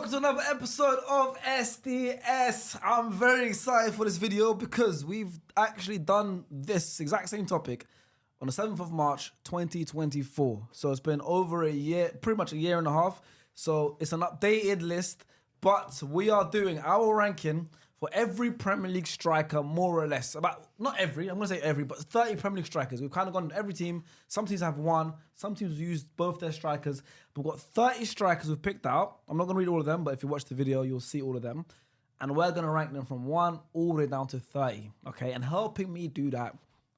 welcome to another episode of SDS. I'm very excited for this video because we've actually done this exact same topic on the 7th of March 2024. So it's been over a year, pretty much a year and a half. So it's an updated list, but we are doing our ranking for every Premier League striker, more or less. Not every, I'm going to say every, but 30 Premier League strikers. We've kind of gone every team. Some teams have one. Some teams used both their strikers. But we've got 30 strikers we've picked out. I'm not going to read all of them, but if you watch the video, you'll see all of them. And we're going to rank them from 1 all the way down to 30. Okay, and helping me do that,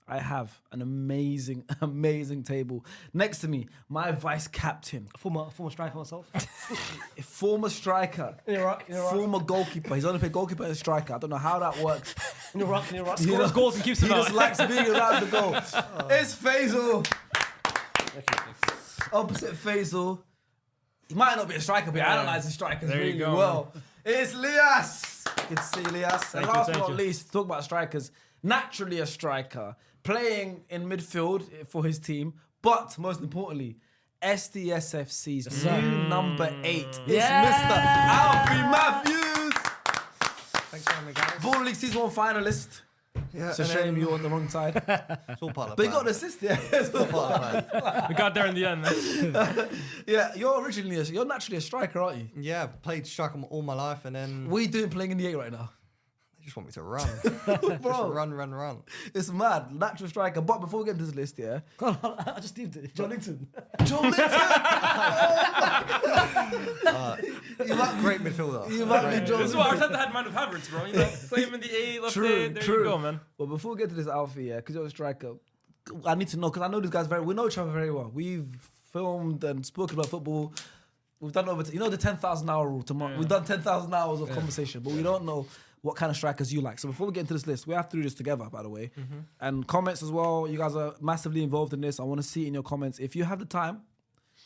I have an amazing, amazing table next to me. My vice captain, former striker myself, former striker, former goalkeeper. He's only played goalkeeper and striker. I don't know how that works. In your ruck. Scores goals and keeps him out. He just likes being around the goal. It's Faisal. Opposite Faisal. He might not be a striker, but he analyses strikers really well. It's Lias. Good to see Lias. And last but not least, talk about strikers. Naturally a striker, playing in midfield for his team, but most importantly, SDSFC's new number 8. It's Mr. Alfie Matthews. Thanks for having me, guys. Ball League Season 1 finalist. Yeah, it's a shame you're on the wrong side. It's all part of the plan. But you got an assist, yeah. It's all part of the plan. We got there in the end, man. Yeah, you're naturally a striker, aren't you? Yeah, I've played striker all my life, and then... What are you doing playing in the 8 right now? They just want me to run. Bro, just run. It's mad. Natural striker. But before we get into this list, yeah. I just did it. John Linton. John Linton! Great midfielder. You might be John This is what Arteta had in mind with Havertz, bro. You know, play him in the A, left A, there you go, man. Well, before we get to this Alfie, yeah, because you're a striker, I need to know, because I know these guys we know each other very well. We've filmed and spoken about football. We've done over, the 10,000 hour rule tomorrow. Yeah. We've done 10,000 hours of conversation, but we don't know what kind of strikers you like. So before we get into this list, we have to do this together, by the way. And comments as well. You guys are massively involved in this. I want to see in your comments. If you have the time,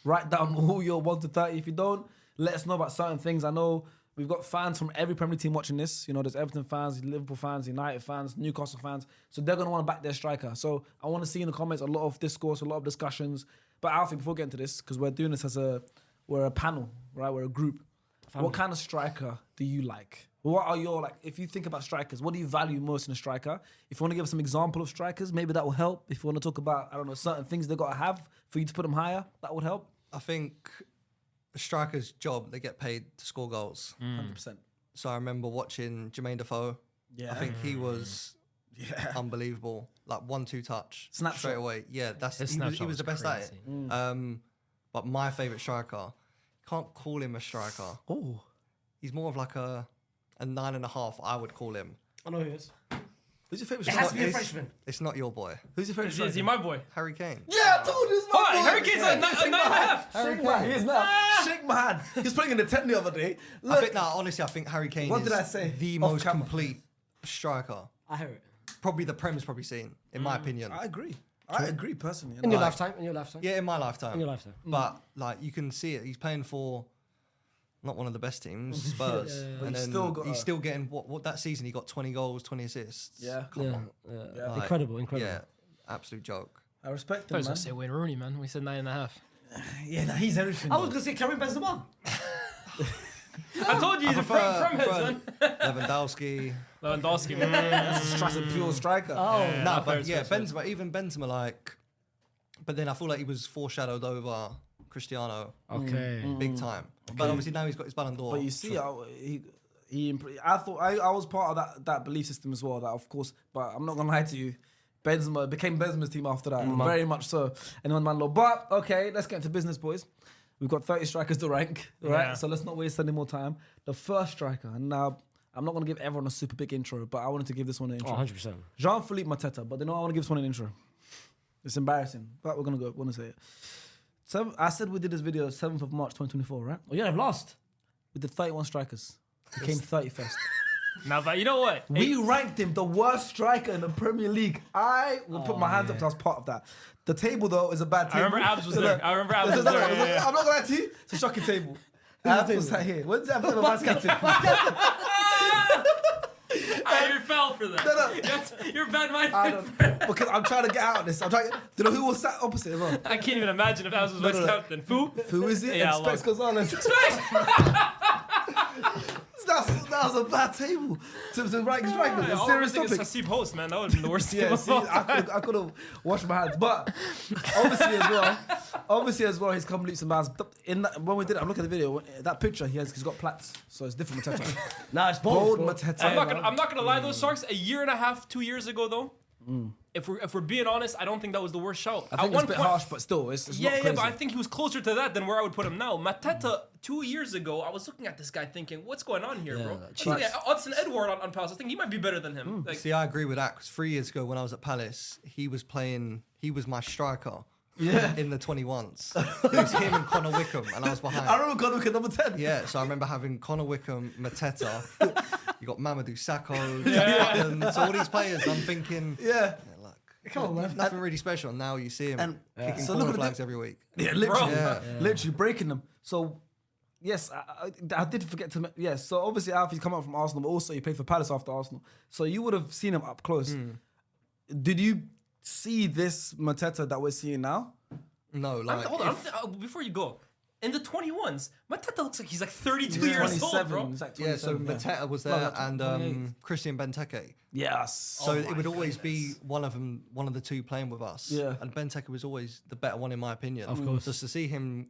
write down all your 1 to 30. If you don't, let us know about certain things. I know we've got fans from every Premier League team watching this. You know, there's Everton fans, Liverpool fans, United fans, Newcastle fans. So they're going to want to back their striker. So I want to see in the comments a lot of discourse, a lot of discussions. But Alfie, before we get into this, because we're doing this we're a panel, right? We're a group. What kind of striker do you like? What are your, if you think about strikers, what do you value most in a striker? If you want to give us some example of strikers, maybe that will help. If you want to talk about, I don't know, certain things they've got to have for you to put them higher, that would help. I think a striker's job, they get paid to score goals. 100%. So I remember watching Jermaine Defoe. Yeah. I think he was unbelievable. 1-2 touch. Snapshot. Straight away. Yeah, he was the best at it. But my favourite striker, can't call him a striker. Oh. He's more of a 9.5, I would call him. I know who he is. Who's your favourite It striker? has to be a Frenchman. It's not your boy. Who's your favourite striker? Is he my boy? Harry Kane. Yeah, I told you it's my boy. Harry Kane's like 9.5. Shake my hand. He is now. Shake my hand. He was playing in the 10 the other day. Look. Honestly, I think Harry Kane is the Off most camera. complete striker. I hear it. Probably the Prem's probably seen, in my opinion. I agree. I agree personally. In your lifetime. Yeah, in my lifetime. In your lifetime. But you can see it. He's playing for not one of the best teams, Spurs. But And he's then he's still getting what that season he got 20 goals, 20 assists. Yeah. Come on. Yeah. Incredible. Yeah, absolute joke. I respect I him, was man. going to say Wayne Rooney, man. We said 9.5. Yeah, he's everything. I was going to say Karim Benzema. I told you he's from heads, man. Lewandowski. That's a pure striker. Benzema, even Benzema, but then I feel like he was foreshadowed over Cristiano. Okay. Big time. But obviously now he's got his Ballon d'Or. But you see, I thought I was part of that belief system as well. That of course, but I'm not gonna lie to you. Benzema became Benzema's team after that, very much so. Anyone man low. But okay, let's get into business, boys. We've got 30 strikers to rank, right? Yeah. So let's not waste any more time. The first striker, and now I'm not gonna give everyone a super big intro, but I wanted to give this one an intro. 100%. Jean-Philippe Mateta, but then I want to give this one an intro. It's embarrassing, but we're gonna say it. I said we did this video 7th of March 2024, right? Oh, yeah, I've lost. We did 31 strikers. We came 31st. Now, but you know what? We ranked him the worst striker in the Premier League. I will put my hands up because I was part of that. The table, though, is a bad table. I remember Abs was there. I'm not going to lie to you. It's a shocking table. Abs was sat here. When's Abs ever vice captain? You fell for that. No. You're bad-minded. Because I'm trying to get out of this. Do you know who was sat opposite as well? I can't even imagine if Abs was vice captain. Fu Who is it? Yeah, Specs Gonzalez. a bad table to rank strikers. It's a serious topic. Hasib host, man. That would have been the worst team. Yeah, see, I could have washed my hands, but obviously as well, he's come leaps and bounds. When we did it, I'm looking at the video. That picture, he's got plaits, so it's different Mateta. Nah, it's Bold bro. Mateta. I'm not gonna lie, those Sharks. A year and a half, 2 years ago, though. If we're being honest, I don't think that was the worst shout. I think it's a bit harsh, but still, it's not crazy. But I think he was closer to that than where I would put him now. Mateta, 2 years ago, I was looking at this guy thinking, what's going on here, bro? I was looking at Hudson Edward on Palace. I think he might be better than him. Like, See, I agree with that because 3 years ago when I was at Palace, he was my striker. In the 21s. It was him and Connor Wickham, and I was behind. I remember Connor Wickham number 10. Yeah, so I remember having Connor Wickham, Mateta. You got Mamadou Sakho, Jack Butland, so all these players. I'm thinking, look, Come on, man. nothing really special. And now you see him kicking So corner look at flags every week. Yeah, literally, Yeah. literally breaking them. So, yes, I did forget to. Yes, so obviously Alfie's come out from Arsenal, but also he played for Palace after Arsenal. So you would have seen him up close. Did you see this Mateta that we're seeing now? No, like hold on, before you go. In the 21s, Mateta looks like he's like 32 years old, bro. It's like yeah. So 27, Mateta was there, and Christian Benteke. Yes. So it would always be one of the two playing with us. Yeah. And Benteke was always the better one in my opinion. Of course. Just to see him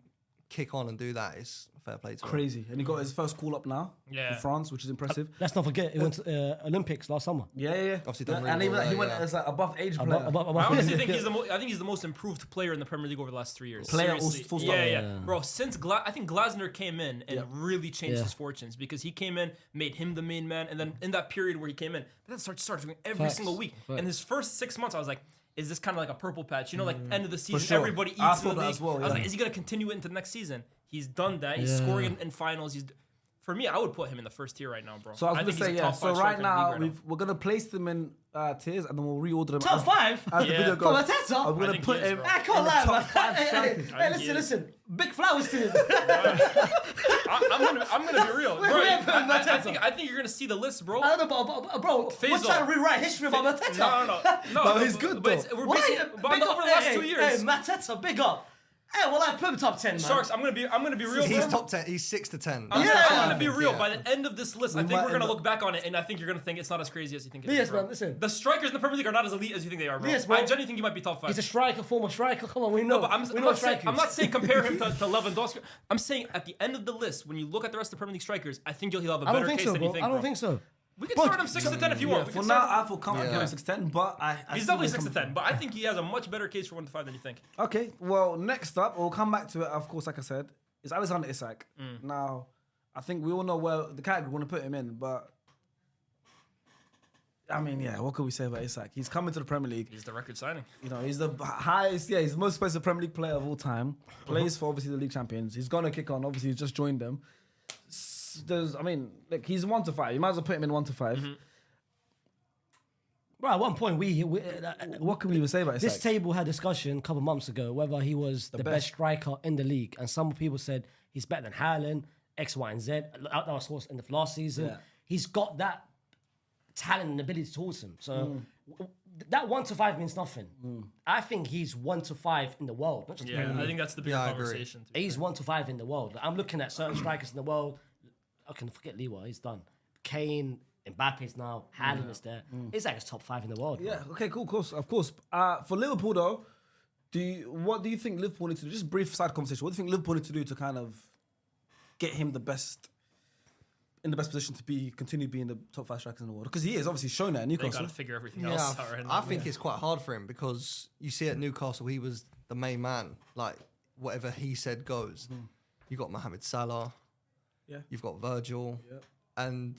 kick on and do that is fair play to him. Crazy. And he got his first call up now for France, which is impressive. Let's not forget, he went to Olympics last summer. Yeah. Obviously done And really even well he there, went yeah. as an above age player. I honestly think he's the most improved player in the Premier League over the last 3 years. Player, Seriously. full stop. Yeah. Bro, since I think Glasner came in and really changed his fortunes because he came in, made him the main man, and then in that period where he came in, that started doing every single week. And his first 6 months, I was like, is this kind of like a purple patch? You know, like end of the season, sure. everybody I eats in the thought that league. as well, I was like, is he going to continue it into the next season? He's done that. He's scoring in finals. For me, I would put him in the first tier right now, bro. So I was going to say, yeah. So right now, we're going to place them in tiers and then we'll reorder them. Top five? As the video goes. For Mateta? I'm going to put him I can't lie, top 5 man. strikers. Hey, listen. Big flowers to him. I'm gonna be real, bro. I think you're gonna see the list, bro. I don't know, bro. We're trying to rewrite history about Mateta. No. But he's good, though. But over the last 2 years, Hey, Mateta, big up. Hey, well, I put him top 10, man. Sharks, I'm gonna be real. He's bro. top 10. He's 6 to 10. I'm gonna be real. Yeah. By the end of this list, I think we're gonna look back on it, and I think you're gonna think it's not as crazy as you think it is. Yes, bro. man, listen. The strikers in the Premier League are not as elite as you think they are, bro. Yes, bro. I genuinely think you might be top 5. He's a striker, former striker. Come on, we know. No, but I'm not saying compare him to Lewandowski. I'm saying at the end of the list, when you look at the rest of the Premier League strikers, I think he'll have a better case than you think. I don't think so. We can start him 6 to 10 if you want. For now, I feel comfortable with 6 to 10, but He's definitely 6 to 10, but I think he has a much better case for 1 to 5 than you think. Okay, well, next up, we'll come back to it, of course, like I said, is Alexander Isak. Now, I think we all know where the category we want to put him in, but I mean, yeah, what can we say about Isak? He's coming to the Premier League. He's the record signing. You know, he's the highest, he's the most expensive Premier League player of all time. Plays for, obviously, the league champions. He's going to kick on. Obviously, he's just joined them. He's 1 to 5. You might as well put him in 1 to 5. Bro, at one point, What can we even say about Isak? this table had discussion a couple months ago whether he was the best striker in the league. And some people said he's better than Haaland, X, Y, and Z. That was, of course, in the last season. Yeah. He's got that talent and ability towards him. So that 1 to 5 means nothing. I think he's 1 to 5 in the world. Not just Yeah, I think that's the bigger I agree. conversation. He's 1 to 5 in the world. Like, I'm looking at certain strikers in the world. I can forget Lewa, he's done. Kane, Mbappe's now, Haaland is there. He's like his top 5 in the world. Yeah, okay, cool, of course. For Liverpool, though, what do you think Liverpool need to do? Just a brief side conversation. What do you think Liverpool need to do to kind of get him in the best position to continue being the top 5 strikers in the world? Because he is obviously shown that at They Newcastle. got to figure everything else out right now. I think it's quite hard for him because you see at Newcastle, he was the main man. Like, whatever he said goes. You got Mohamed Salah. Yeah. You've got Virgil. And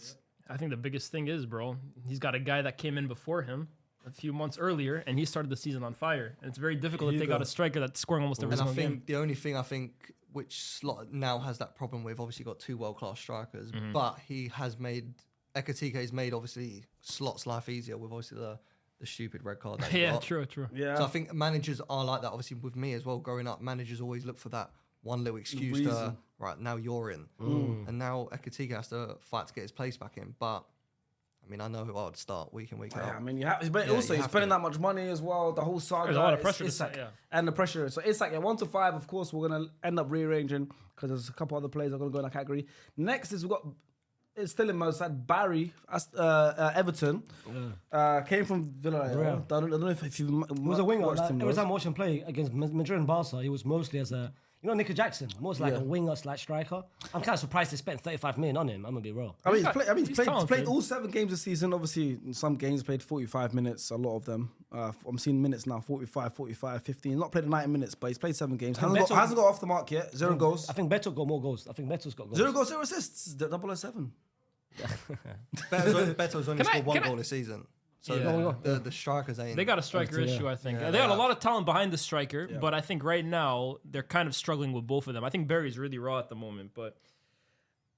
I think the biggest thing is, bro, he's got a guy that came in before him a few months earlier, and he started the season on fire. And it's very difficult to take out a striker that's scoring almost every And I single game. think the only thing which slot now has that problem with, obviously got 2 world-class strikers, but Ekitike has made obviously Slot's life easier with obviously the stupid red card that he got. True. Yeah. So I think managers are like that. Obviously with me as well, growing up, managers always look for that one little excuse to, right, now you're in. And now Ekitike has to fight to get his place back in. But I mean, I know who I would start week in, week out. Yeah, I mean, but also he's spending that much money as well. The whole saga. There's a lot of pressure. And the pressure. So it's like 1 to 5. Of course, we're gonna end up rearranging because there's a couple other players that are gonna go in that category. Next is we've got it's still in Merseyside. Barry, Everton, came from Villarreal. I don't know if you He was a winger. watched Like, him. every time I watched him play against Madrid and Barca, he was mostly as a, Nico Jackson, most like a winger / striker. I'm kind of surprised they spent 35 million on him. I'm gonna be real. I mean, he's played talented. all 7 games this season. Obviously, in some games played 45 minutes, a lot of them. I'm seeing minutes now, 45, 15. Not played 90 minutes, but he's played 7 games. Hasn't got off the mark yet. 0 goals. I think Beto got more goals. I think Beto's got goals. 0 goals, 0 assists. 007. Beto's only scored 1 goal this season. So the strikers ain't. They got a striker issue, I think. They got a lot of talent behind the striker, but I think right now they're kind of struggling with both of them. I think Barry's really raw at the moment, but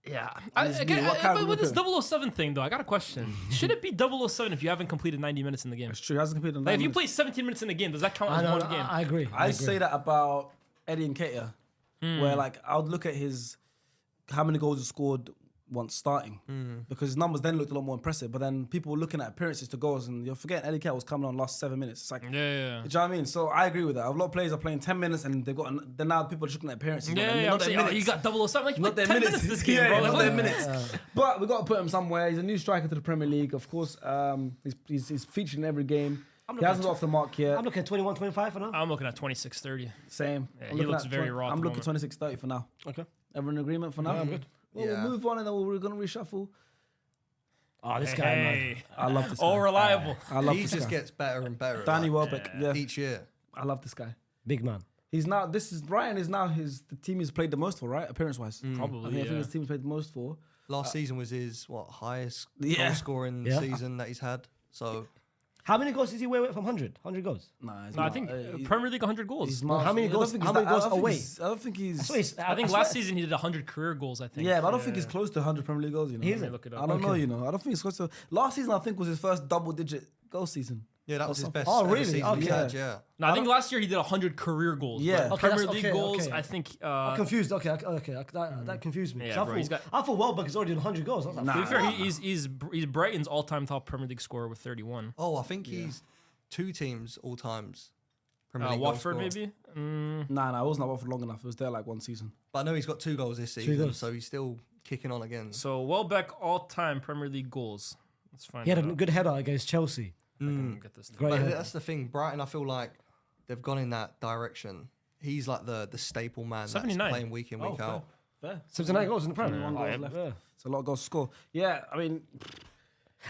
yeah. But with this 007 thing, though, I got a question. Should it be 007 if you haven't completed 90 minutes in the game? It's true. He hasn't completed 90 Like, if you minutes. play 17 minutes in the game, does that count as one game? I agree. I say that about Eddie Nketiah, where like I would look at how many goals he scored once starting, because his numbers then looked a lot more impressive. But then people were looking at appearances to goals, and you're forgetting Eddie Nketiah was coming on last 7 minutes. It's like, Yeah. do you know what I mean? So I agree with that. A lot of players are playing 10 minutes, and then now people are just looking at appearances. Yeah, I'm saying, you got 007. Like, you Not played their 10 minutes. minutes this game, Yeah, bro. not Like, their minutes. But we got to put him somewhere. He's a new striker to the Premier League, of course. He's featured in every game. He hasn't got off the mark yet. I'm looking at 21, 25 for now. I'm looking at 26-30. Same. Yeah, I'm he looking looks at very raw at I'm the looking moment. 26-30 for now. Okay. Everyone in agreement for now? I'm good. Well, Yeah. we'll move on, and then we're going to reshuffle. Oh, this guy, man. Hey. I love this guy. All reliable. I love He this just guy. gets better and better. Danny like, Welbeck. Yeah. each year. I love this guy. Big man. He's now. Brian is now the team he's played the most for, right? Appearance-wise. Probably, I think yeah. his team he's played the most for. Last season was his highest Yeah. goal scoring Yeah. season that he's had. So How many goals is he away from 100? 100 goals? Nah, he's No, I not. think He's- Premier League 100 goals. he's No, how many I don't goals- think how he's many that- goals I don't think away? he's- I don't think he's. I think last season he did 100 career goals, I think. Yeah, but I don't think he's close to 100 Premier League goals. You know, He Let me isn't. look it I up. don't know. You know, I don't think he's close to. Last season, I think was his first double-digit goal season. yeah, that was his best. Oh, ever really? season Okay. he had, yeah. No, I think last year he did 100 career goals. Yeah. But Okay, Premier that's- League okay, goals, okay. I think. I'm confused. Okay. That confused me. Yeah, 'Cause bro, I thought Welbeck is already on 100 goals. I was like, Nah. to be fair, he's Brighton's all-time top Premier League scorer with 31. Oh, I think he's 2 teams all times. Premier League Watford, goal scorer. maybe? Nah, it wasn't at Watford long enough. It was there like one season. But I know he's got 2 goals this season, goals. so he's still kicking on again. So Welbeck all-time Premier League goals. Let's find he had it a out. good header against Chelsea. I can get this. Great But header. that's the thing. Brighton, I feel like they've gone in that direction. He's like the staple man that's 79. playing week in, week out. Fair. 79 goals in the Premier. 21 goals left. Yeah. It's a lot of goals to score. Yeah, I mean,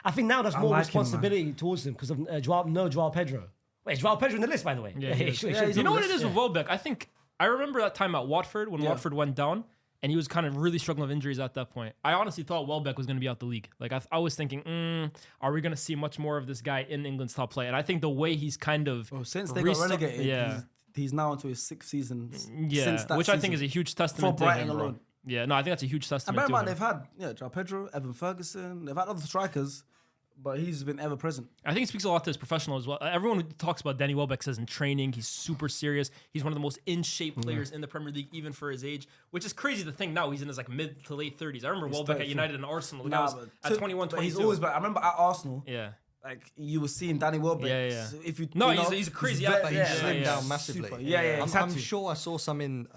I think now there's more like him, man. responsibility towards him because of Joao Pedro. Wait, is Joao Pedro in the list, by the way? Yeah, he is. sure, Yeah, sure. he's You know on what the it is list, with Welbeck? I think I remember that time at Watford when Yeah. Watford went down and he was kind of really struggling with injuries at that point. I honestly thought Welbeck was going to be out the league. Like I was thinking, are we going to see much more of this guy in England's top play? And I think the way he's kind of since they got relegated, yeah, he's now into his 6th season. yeah, since that which I think season. is a huge testament For to Brighton him, bro. alone. Yeah, no, I think that's a huge And testament bear in to mind, him. they've had Joao Pedro, Evan Ferguson, they've had other strikers, but he's been ever present. I think it speaks a lot to his professional as well. Everyone who talks about Danny Welbeck says in training, he's super serious. He's one of the most in-shape players in the Premier League, even for his age, which is crazy to think now he's in his like mid to late 30s. I remember Welbeck at 34. United and Arsenal. The guy Nah, was but at 21, but 22. he's always back. I remember at Arsenal, Yeah. like you were seeing Danny Welbeck. Yeah. So if you, No, you know, he's a crazy ve- athlete. But he's slimmed yeah. down massively. Super. Yeah, he's had I'm to. sure I saw something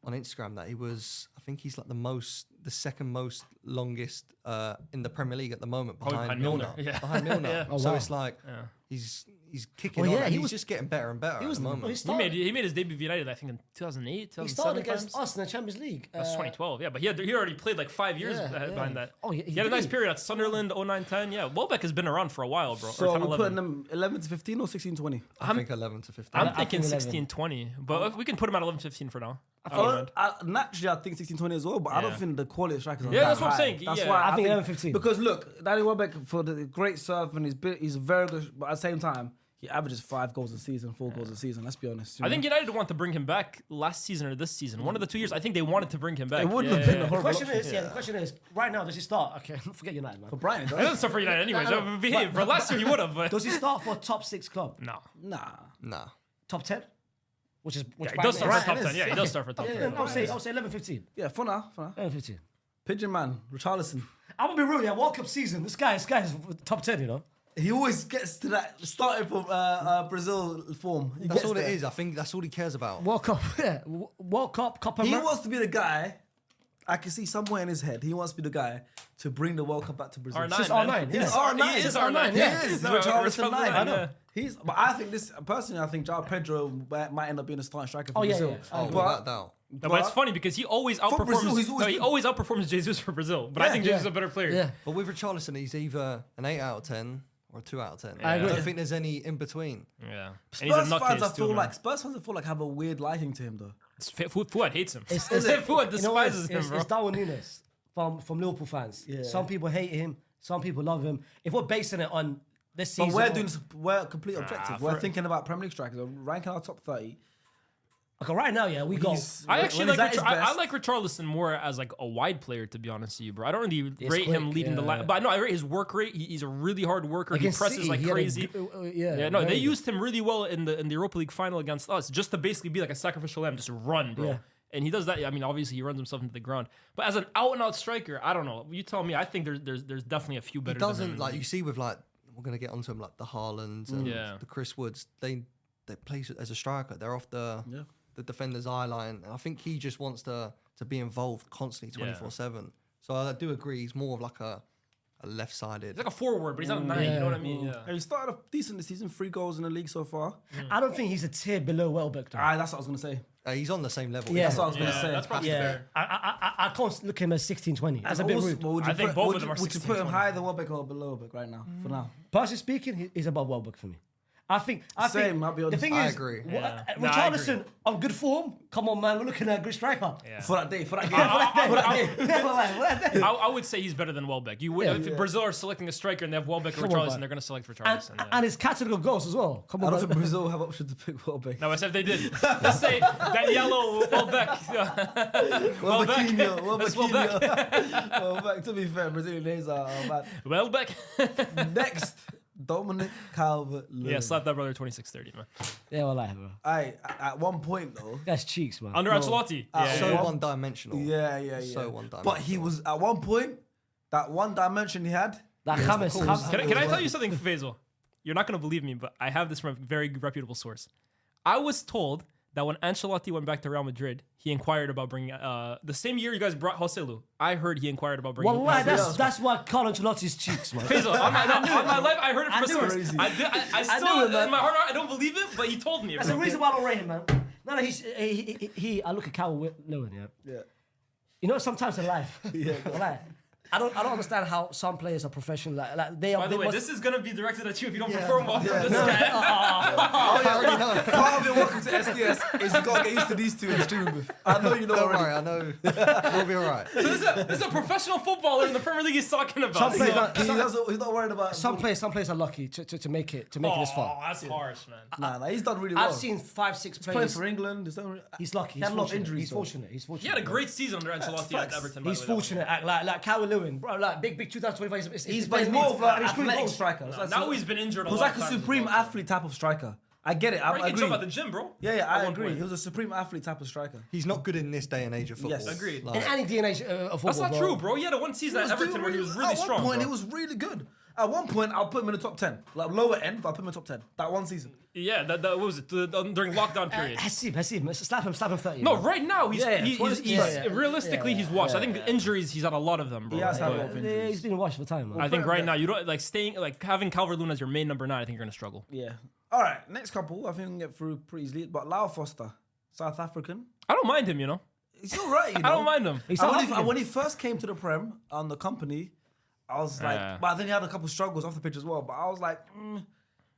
on Instagram that he was. I think he's like the second most longest in the Premier League at the moment, Probably behind behind Milner. Milner, yeah. Behind Milner. Yeah. Oh, so wow. it's like he's kicking Well, on. yeah, And he he's was- just getting better and better He at was the moment. He made his debut for United, I think, in 2008, He 2007. started against times. us in the Champions League. That's 2012, yeah. But he already played like 5 years behind that. Oh, he had a nice period at Sunderland, 09-10. Yeah, Welbeck has been around for a while, bro. So or we're 10-11. putting them 11 to 15 or 16 to 20. I think 11 to 15. I'm I thinking think 16-20, but we can put him at 11-15 for now. Naturally, I think 16 20 as well, but I don't Yeah. think the quality of strikers are Yeah, that that's what I'm high. saying. That's Yeah. why I think 11-15. Because look, Danny Welbeck, for the great serve, and he's very good, but at the same time, he averages 5 goals a season, 4 goals a season. Let's be honest. I think United want to bring him back last season or this season. One of the 2 years, I think they wanted to bring him back. It wouldn't have been a The horrible question option. is, the question is, right now, does he start? Okay, forget United, man. For Brian, It doesn't start for United anyways. Behave. For last year, he would have, but Does he start for a top 6 club? no. nah. Top 10? Which Yeah, he Brighton does start for is. top Brighton 10. is. Yeah, he does start for top 10. Yeah, I'll say 11-15. Yeah, for now. 11-15. Pigeon Man, Richarlison. I'm gonna be real, yeah. World Cup season, this guy is top 10, you know. He always gets to that starting from Brazil form. He That's gets all there. it is. I think that's all he cares about. World Cup, yeah. World Cup, Copa He America. wants to be the guy. I can see somewhere in his head he wants to be the guy to bring the World Cup back to Brazil. R9, It's just man. R9. He's Yeah. R9. He is He's R9. He Yeah. is. No, Richarlison respect 9. that, I know. yeah. But I think this personally. I think Joao Pedro might end up being a starting striker for Oh, yeah, Brazil. yeah. Oh, But- without doubt. No, but it's funny because he always outperforms. Brazil, he's always he good. always outperforms Jesus for Brazil. But I Yeah. think Jesus is a better player. Yeah. But with Richarlison, he's either an 8 out of 10 or a 2 out of 10. I agree. don't think there's any in between. Yeah. And Spurs he's a fans, I nutcase too, feel man. like Spurs fans, I feel like have a weird liking to him though. Fuad hates him. It's Fuad you know what, despises him, it's bro. Darwin Núñez from Liverpool fans. Yeah. Some people hate him. Some people love him. If we're basing it on this But season, we're complete objective. We're thinking about Premier League strikers. We're ranking our top 30. okay, right now, yeah, we got. I actually when he's like at his I best- like Richarlison more as like a wide player, to be honest with you, bro. I don't really rate him quick, leading the yeah. line, but I know I rate his work rate. He's a really hard worker. He Against presses City, like he had a crazy. yeah, No, they very good. used him really well in the Europa League final against us, just to basically be like a sacrificial lamb, just run, bro. Yeah. And he does that. I mean, obviously he runs himself into the ground, but as an out and out striker, I don't know. You tell me. I think there's definitely a few He better. than doesn't, him. like, you see with, like, we're going to get onto him, like, the Haalands and Yeah. the Chris Woods. They play as a striker. They're off the defender's eye line. And I think he just wants to be involved constantly 24/7. So I do agree. He's more of like a left-sided. He's like a forward, but he's not a 9. You know what I mean? Yeah. And he started off decent this season, 3 goals in the league so far. I don't think he's a tier below Welbeck, though. That's what I was going to say. He's on the same level. Yeah. That's what I was going to Yeah, say. that's probably Yeah, fair. I can't look at him as 16-20. That's a bit rude. Would I think both of them are Would you 16, put him 20. higher than Welbeck or below Welbeck right now? For now. Personally speaking, he's above Welbeck for me. I think. Same, I'll be The honest. thing I is, agree. Yeah. No, I agree. Richarlison on good form. Come on, man, we're looking at a good striker. Yeah. For that day, for that game. I would say he's better than Welbeck. You would, if Brazil are selecting a striker and they have Welbeck or Come on, Richarlison, man. they're going to select And, Richarlison. yeah. and his catalogue of goals as well. Come I on, don't think man. Brazil have option to pick Welbeck. No, I said if they did. Let's say Danielo Welbeck. Welbeckinho. That's Welbeck. Welbeck. To be fair, Brazilian names are bad. Welbeck. Next, Dominic Calvert-Lewin. Yeah, slap that brother 26-30, man. Yeah, well, like, bro. At one point though. That's cheeks, man. Under Ancelotti. So Yeah. one-dimensional. Yeah. So one-dimensional. But he was at one point. That one dimension he had. Like James. Can I tell you something, Faisal? You're not going to believe me, but I have this from a very reputable source. I was told that when Ancelotti went back to Real Madrid, he inquired about bringing the same year you guys brought Joselu. I heard he inquired about bringing. Well, that's why Carlo Ancelotti's cheeks, man. Faisal, on my life, I heard it from a knew it. source. I still, knew it, man. in my heart, I don't believe it, but he told me. That's the reason why I don't rate him, man. No, he I look at Calvert-Lewin, yeah. You know, sometimes in life, like, I don't understand how some players are professional. Like they are. By the they way, must- this is gonna be directed at you if you don't perform well. This guy. I already know. Part of your welcome to SDS is you gotta get used to these two in the streaming booth. I know you know Don't already. worry, I know. We'll be all right. So this is a professional footballer in the Premier League he's talking about. Some players are- He's not worried about some players are lucky to make it this far. Oh, that's harsh, man. Nah, he's done really well. I've seen 5-6 playing players. for England. He's lucky. He had a lot of injuries, He's though. fortunate. He's fortunate. He had a great season under Ancelotti at Everton. by He's the way, that fortunate. Like Calvert-Lewin, bro. Like big 2025. He's more of like an athletic striker. one. Now he's been injured a He was lot like of a times as supreme well. athlete type of striker. I get it. Bro, I you can agree. jump at the gym, bro. Yeah, At I one agree. point. He was a supreme athlete type of striker. He's not good in this day and age of football. Yes. Agreed. Like, In any DNA of football, That's not bro. true, bro. He had a one season at Everton where he was really strong. At one point, bro. he was really good. At one point, I'll put him in the top 10. Like lower end, but I'll put him in the top 10. That one season. Yeah, that what was it during lockdown period? Hasib, slap him 30. No, man. right now he's Yeah, realistically he's washed. I think injuries he's had a lot of them, bro. He has had a But lot of Yeah, injuries. he's been washed for time, man. I think right now you don't having Calvert-Lewin as your main number 9. I think you're gonna struggle. Yeah. All right, next couple. I think we can get through pretty easily. But Lyle Foster, South African. I don't mind him, you know. He's all right, you know. I don't mind him. He's And South when, African. when he first came to the Prem on the company, I was like, Yeah. but then he had a couple struggles off the pitch as well. But I was like,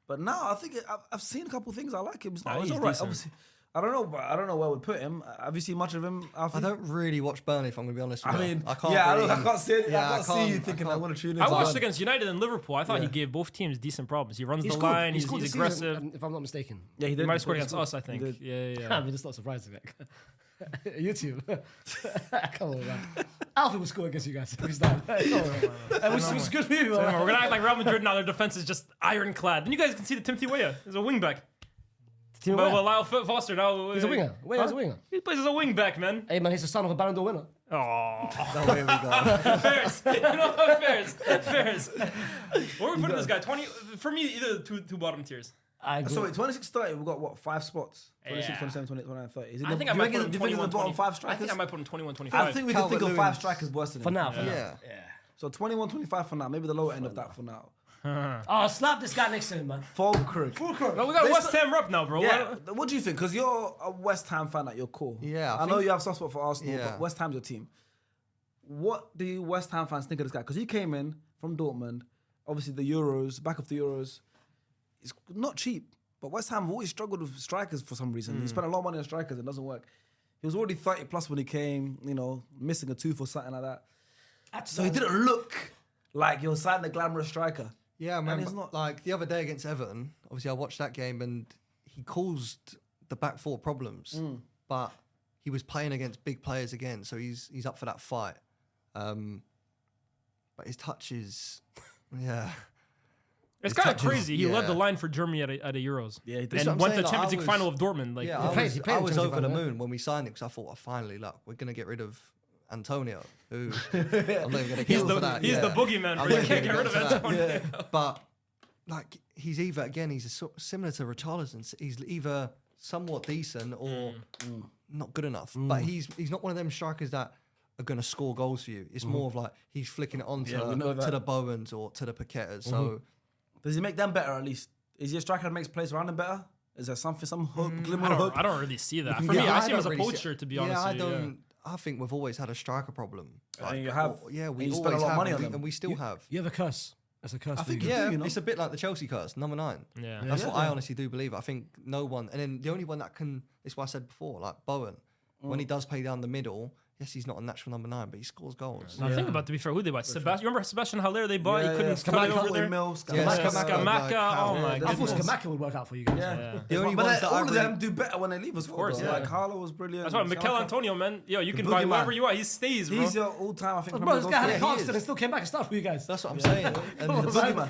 but now I think I've seen a couple things I like him. It's, Nah, it's he's all right. decent. Obviously, I don't know, but I don't know where I would put him. Have you seen much of him? Alfie? I don't really watch Burnley, if I'm going to be honest with I you. mean, I can't yeah, really, I can't see it. Yeah, I can't see you thinking I want to tune in. I to watched Burnley. against United and Liverpool. I thought he Yeah. gave both teams decent problems. He runs He's the good. line. He's good this aggressive. season, if I'm not mistaken. Yeah, he He did. might have scored He against scored. us, I think. did. Yeah. I mean, it's not surprising. Like. YouTube. Come on, man. Alfie will score against you guys. He's done. It was good for you. We're man. gonna act like Real Madrid now. Their defense is just ironclad. Then you guys can see the Timothy Weah. He's a wingback. Team But Weah. Lyle Foster now. He's a winger. Weah's a winger. He plays as a wingback, man. Hey, man, he's the son of a Ballon d'Or winner. Oh, Oh, here we go. fairs. You know what? Fairs. Where are we putting this guy? 20 for me. Either the two bottom tiers. I agree. So wait, 26-30, we've got what, 5 spots? 26, Yeah. 27, 28, 29, 30. Is it I think I do might you put think him it's the 21, bottom 5 I strikers? think I might put him 21, I 25. think we can think of 5 Calvert-Lewin's- strikers worse than For him. now, for now. Yeah. So 21, 25 for now. Maybe the lower end of that for now. Oh, slap this guy next to him, man. Füllkrug. No, we got They West still- Ham rep now, bro. Yeah. What do you think? Because you're a West Ham fan at your core. Yeah, I know you have soft spot for Arsenal, Yeah. but West Ham's your team. What do you West Ham fans think of this guy? Because he came in from Dortmund, obviously the Euros, back of the Euros. It's not cheap, but West Ham have always struggled with strikers for some reason. He spent a lot of money on strikers and it doesn't work. He was already 30 plus when he came, missing a tooth or something like that. So he didn't look like you're signing a glamorous striker. Yeah, And man. it's not- Like the other day against Everton, obviously I watched that game and he caused the back four problems, but he was playing against big players again, so he's up for that fight. But his touches, yeah. It's His kind of touches, crazy. He led the yeah. line for Germany at a Euros. Yeah, he did. That's what I'm and went to saying, the like, Champions I League was- final of Dortmund. Like, Yeah, He played I in was Champions over the League, moon when we signed him because I thought, finally, look, we're gonna get rid of Antonio, who I'm not even gonna kill for that. he's yeah. the boogeyman, I'm bro. not You can't even get rid of gonna get to Antonio. that. But like he's either similar to Richarlison. He's either somewhat decent or not good enough. But he's not one of them strikers that are gonna score goals for you. It's more of like he's flicking it on Yeah, we know to that. the Bowens or to the Paquetas. So Does he make them better at least? Is he a striker that makes players around him better? Is there some hope, glimmer of hope? I don't really see that. can For get- me, Yeah, I see him as a don't really poacher, to be yeah, honest. I with you, yeah. don't. I think we've always had a striker problem. And you have. Yeah, we and you always spend a lot of have, money and on we- them. and we still have. You have a curse. That's a curse. I for think you. you Yeah, do, you know? it's a bit like the Chelsea curse, number 9. Yeah. That's Yeah. what I honestly do believe. I think no one, and then the only one that can, it's what I said before, like Bowen, when he does play down the middle, yes, he's not a natural number 9, but he scores goals. Now think about, to be fair, who they bought? Sebastian. Remember Sebastian Haller they bought? Yeah, he couldn't yeah. cut it Scamacca, over there. Mil, Yeah, Scamacca. Scamacca. Scamacca, oh Yeah, my I thought goodness. Scamacca would work out for you guys. Yeah. The only But ones that I all of really- them do better when they leave us. Of course, yeah. Like Carlo was brilliant. That's why Mikel Scamacca. Antonio, man. Yo, you The can buy boogeyman. whoever you want. He stays, bro. He's your all-time, I think. Bro, Premier this goal guy had scorer. a he Constant is. and still came back and started for you guys. That's what I'm saying. And The boogeyman.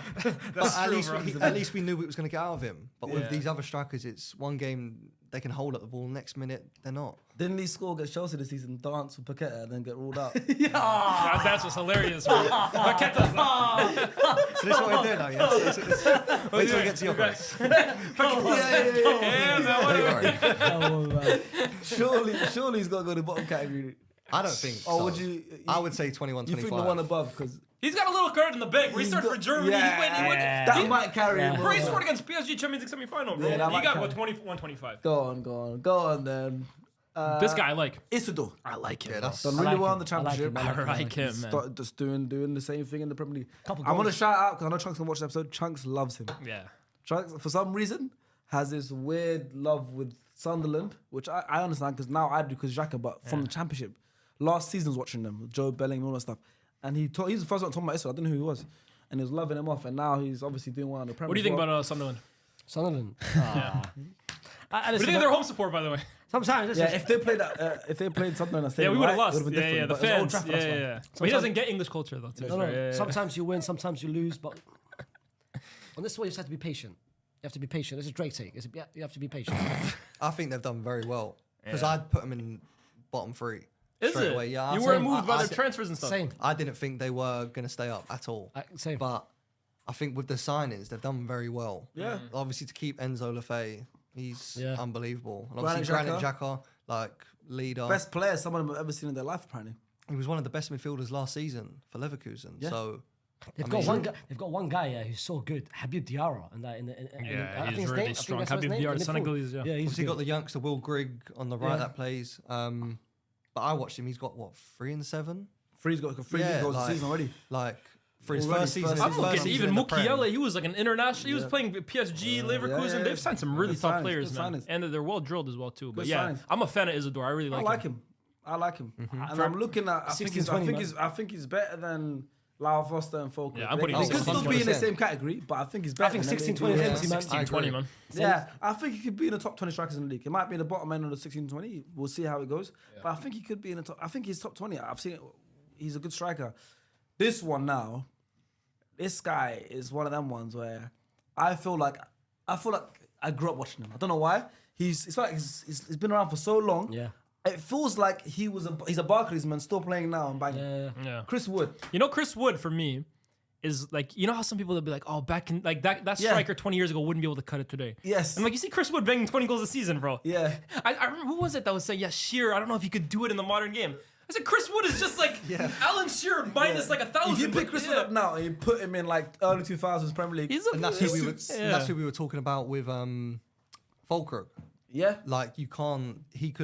but at true, least, bro. at least we knew what was going to get out of him. But Yeah. with these other strikers, it's one game they can hold up the ball, next minute they're not. Didn't he score against Chelsea this season, dance with Paqueta, and then get ruled out? That dance was hilarious, bro. Paqueta's So this is what we're doing now, yeah? Wait till we get to your place. Yeah, man. What Oh, man. Surely he's got to go to the bottom category. I don't think Or so. would you? I would say 21, You 25. think the one above? Because He's got a little card in the bank where he started for Germany. He went. that might carry him. Bro, he over. scored against PSG Champions League semi-final, bro. Yeah, that he might got, count. what, 21, 25. Go on then. This guy I like. Isidor. I like him. Yeah, that's Done I really like well him. in the I like championship. him. I like him, man. Started just doing the same thing in the Premier League. Couple I'm gonna goals. shout out because I know Chunks can watch the episode. Chunks loves him. Yeah. Chunks, for some reason, has this weird love with Sunderland, which I understand because now I do because Xhaka, but from the championship. Last season I was watching them, Joe Bellingham, all that stuff. And he's the first one talking about Isidor. I didn't know who he was. And he was loving him off. And now he's obviously doing well in the Premier What do you think well. about Sunderland? Sunderland. What do you think of their home support, by the way? Sometimes, Yeah, if they played Sunderland, and stayed Yeah, we would have right, lost. it would've been Yeah, the different, but it's Old fans. Trafford, that's Yeah, fine. yeah. But he doesn't get English culture, though. To be No, fair. Yeah, yeah. sometimes you win, sometimes you lose, but on this one you just have to be patient. You have to be patient. This is Drake take. You have to be patient. I think they've done very well. Because Yeah. I'd put them in bottom 3. Is straight it? away. Yeah, You I'd weren't say- moved by I- their transfers and stuff. Same. I didn't think they were going to stay up at all. Same. But I think with the signings, they've done very well. Yeah. Obviously, to keep Enzo Lefebvre, he's Yeah. unbelievable. And Granit obviously, Granit Xhaka. Xhaka, like, leader. Best player some of them have ever seen in their life, apparently. He was one of the best midfielders last season for Leverkusen. Yeah. So, They've I got mean- one guy. They've got one guy who's so good, Habib Diarra, and that in the. Yeah, I think he's his really name- I think strong. that's what his Habib name, Diarra, the midfield. Senegalese, yeah. Yeah, he's obviously, good. got the youngster Will Grigg on the right Yeah. that plays. But I watched him. He's got, what, 3 and 7? Free's got 3 goals a season already. Like, for his Already first season. first his I'm season. first looking season even in the Prem. Mukiele. He was like an international. He was playing PSG, Leverkusen. yeah. They've signed some really Good top signings, players, good man, signings. and they're well drilled as well too. But Good yeah, signings. I'm a fan of Isidor. I really I like him. like him. Mm-hmm. And I'm looking at. I think 16-20, I think he's better than Lyle Foster and Füllkrug. Yeah, I'm putting He him could still be in the 100%. same category, but I think he's I better. think than them. 16-20 is empty, man. 16, 20, man. Yeah, I think he could be in the top 20 strikers in the league. It might be in the bottom end of the 16-20. We'll see how it goes. But I think he could be in the top. I think he's top 20. I've seen it. He's a good striker. This one now, this guy is one of them ones where I feel like I grew up watching him. I don't know why. It's like he's been around for so long. Yeah. It feels like he's a Barclays man still playing now and banging. Yeah. Yeah. Chris Wood. You know, Chris Wood for me is like, you know how some people will be like, oh, back in like that striker 20 years ago wouldn't be able to cut it today. Yes. And like you see Chris Wood banging 20 goals a season, bro. Yeah. I remember, who was it that was saying, yeah, Shearer, I don't know if he could do it in the modern game. I said Chris Wood is just like Alan Shearer minus like 1,000. If you pick Chris Wood up now and you put him in like early 2000s Premier League, and that's who we were talking about with Füllkrug. Yeah. Like you can't. He'd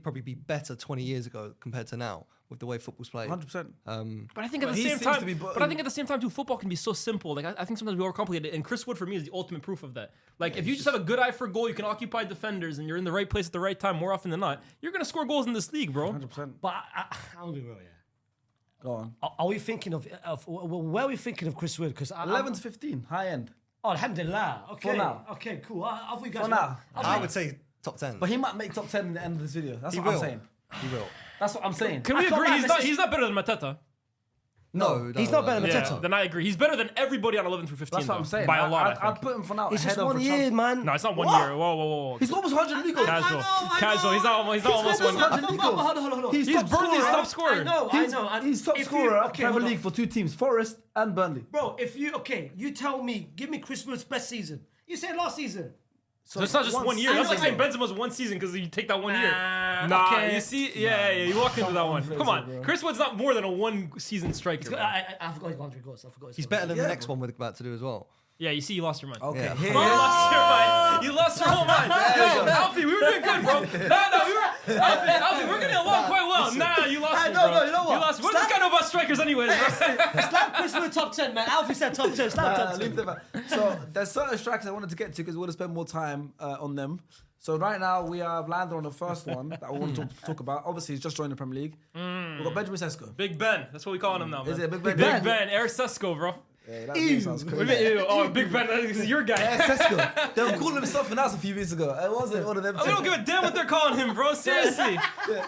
probably be better 20 years ago compared to now with the way football's played. 100%. But I think at the same time, I think at the same time too, football can be so simple. Like I think sometimes we overcomplicate it, and Chris Wood for me is the ultimate proof of that. Like if you just have a good eye for goal, you can occupy defenders, and you're in the right place at the right time more often than not, you're gonna score goals in this league, bro. 100%. But I'll be real, yeah. Go on. Are we thinking of where are we thinking of Chris Wood? Because 11 to 15, high end. Oh, alhamdulillah. Okay. For now. Okay, cool. Have we guys? For now. I would say top 10. But he might make top 10 in the end of this video. That's what I'm saying. He will. That's what I'm saying. Can we agree he's not better than Mateta? No, he's not better than Mateta. Then I agree. He's better than everybody on 11 through 15. That's what I'm saying. By a lot. I'd put him for now. It's just ahead of 1 year, man. No, it's not 1 year. Whoa. He's almost 100 league goals. Casual. He's not almost almost 100 league goals. Hold on. He's Burnley's top scorer. I know. He's top scorer at Premier League for 2 teams, Forest and Burnley. Bro, you tell me, give me Chris Wood's best season. You said last season. So it's not just 1 year. That's like saying Benzema's 1 season because you take that 1 year. Nah, okay. you see? Yeah, you walked into that one. Come on. bro. Chris Wood's not more than a 1 season striker. I forgot he's 100 goals. He's better than the next one we're about to do as well. Yeah, you see, you lost your mind. Okay, Yeah. here. You lost your mind. You lost your whole mind. Yo, Alfie, we were doing good, bro. Alfie, we're getting along quite well. Nah, you lost me, bro. No, you know what? You lost. What does this guy know about strikers anyways, bro? Slap Chris Wood top 10, man. Alfie said top 10. Slap top 10. Leave them out. So there's certain strikers I wanted to get to because we want to spend more time on them. So right now we have landed on the first one that we want to talk about. Obviously, he's just joined the Premier League. We've got Benjamin Sesko. Big Ben. That's what we calling him now, man. Is it Big Ben? Big Ben. Eric Sesko, bro. Yeah, that name sounds What do crazy. you mean, ew? Oh, Big Ben. This is your guy. Yeah, Sesko. They were calling him something else a few weeks ago. It wasn't one of them. We don't give a damn what they're calling him, bro. Seriously. That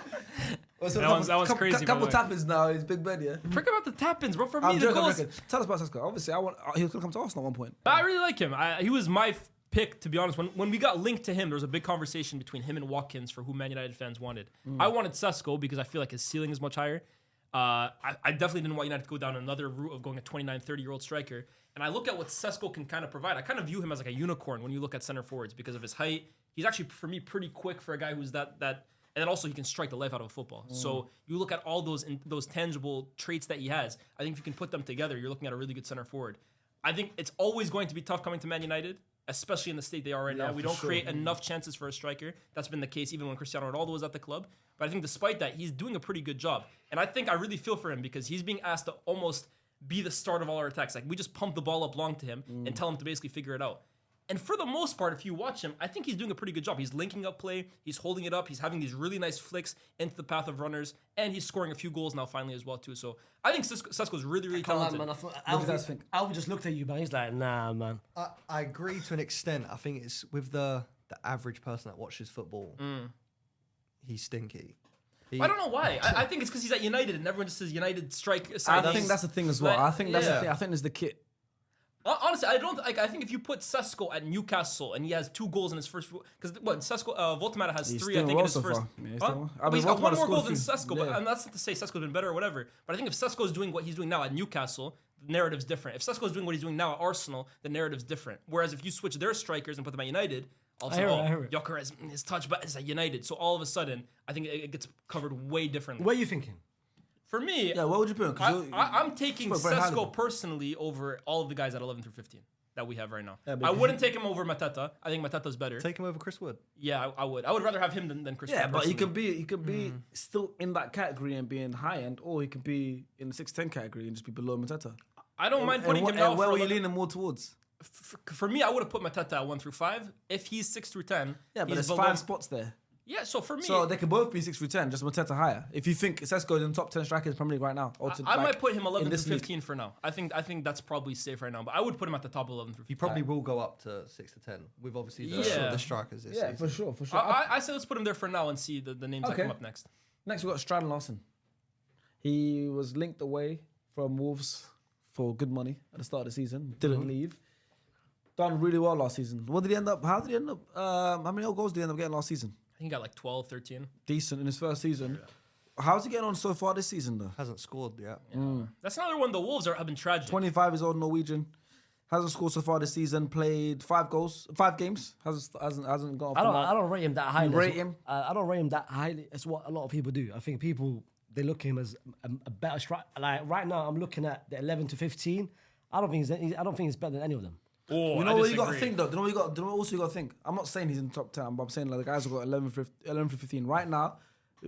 one's crazy, by Couple the way. tap-ins now. He's Big Ben, yeah. Forget about the tap-ins, bro. For me, I'm the joking, goals. Tell us about Sesko. Obviously, he was going to come to Arsenal at one point. I really like him. He was my pick, to be honest. When we got linked to him, there was a big conversation between him and Watkins for who Man United fans wanted. I wanted Sesko because I feel like his ceiling is much higher. I definitely didn't want United to go down another route of going a 29, 30-year-old striker. And I look at what Sesko can kind of provide. I kind of view him as like a unicorn when you look at center forwards because of his height. He's actually, for me, pretty quick for a guy who's that. And then also he can strike the life out of a football. So you look at all those tangible traits that he has. I think if you can put them together, you're looking at a really good center forward. I think it's always going to be tough coming to Man United, especially in the state they are right now. We don't create enough chances for a striker. That's been the case even when Cristiano Ronaldo was at the club. But I think despite that, he's doing a pretty good job. And I think I really feel for him because he's being asked to almost be the start of all our attacks. Like we just pump the ball up long to him and tell him to basically figure it out. And for the most part, if you watch him, I think he's doing a pretty good job. He's linking up play. He's holding it up. He's having these really nice flicks into the path of runners. And he's scoring a few goals now finally as well, too. So I think Sesko's really, really talented. Alfie just looked at you, man. He's like, nah, man. I agree to an extent. I think it's with the average person that watches football, he's stinky. I don't know why. I think it's because he's at United and everyone just says United strike. I think that's the thing as well. Like, I think that's the thing. I think it's the kit. Honestly, I think if you put Sesko at Newcastle and he has 2 goals in his first, because Sesko Woltemade has 3, I think, in his first. He's got 1 more goal than Sesko, but and that's not to say Sesko's been better or whatever. But I think if Sesko's doing what he's doing now at Newcastle, the narrative's different. If Sesko's doing what he's doing now at Arsenal, the narrative's different. Whereas if you switch their strikers and put them at United, also Gyokeres, his touch, but it's at United. So all of a sudden, I think it gets covered way differently. What are you thinking? For me, what would you put him? I'm taking Sesko personally over all of the guys at 11 through 15 that we have right now. Yeah, I wouldn't take him over Mateta. I think Mateta's better. Take him over Chris Wood. Yeah, I would. I would rather have him than Chris Wood. Yeah, but he could be still in that category and being high end, or he could be in the 6-10 category and just be below Mateta. I don't mind putting him now. Where were you leaning more towards? For me, I would have put Mateta at 1 through 5. If he's 6 through 10, yeah, but there's 5 spots there. Yeah, so for me, so they could both be 6 through 10, just Mateta higher. If you think Sesko is in the top 10 strikers in the Premier League right now, I might put him 11 through 15 for now. I think that's probably safe right now, but I would put him at the top 11 through 15. He probably will go up to 6 to 10 with obviously the strikers this season. for sure. I say let's put him there for now and see the names that come up next. Next we've got Strand-Larsen. He was linked away from Wolves for good money at the start of the season. Didn't leave. Done really well last season. What did he end up? How did he end up? How many goals did he end up getting last season? I think he got like 12, 13. Decent in his first season. How's he getting on so far this season, though? Hasn't scored yet. That's another one. The Wolves have been tragic. 25 years old Norwegian. Hasn't scored so far this season. Played 5 games. Hasn't got off the mark. I don't rate him that highly. Rate him? I don't rate him that highly. It's what a lot of people do. I think people, they look at him as a better striker. Like right now, I'm looking at the 11 to 15. I don't think he's better than any of them. Oh, You know what you got to think, though? You know what also you got to think? I'm not saying he's in the top 10, but I'm saying like the guys have got 11 to 15. Right now,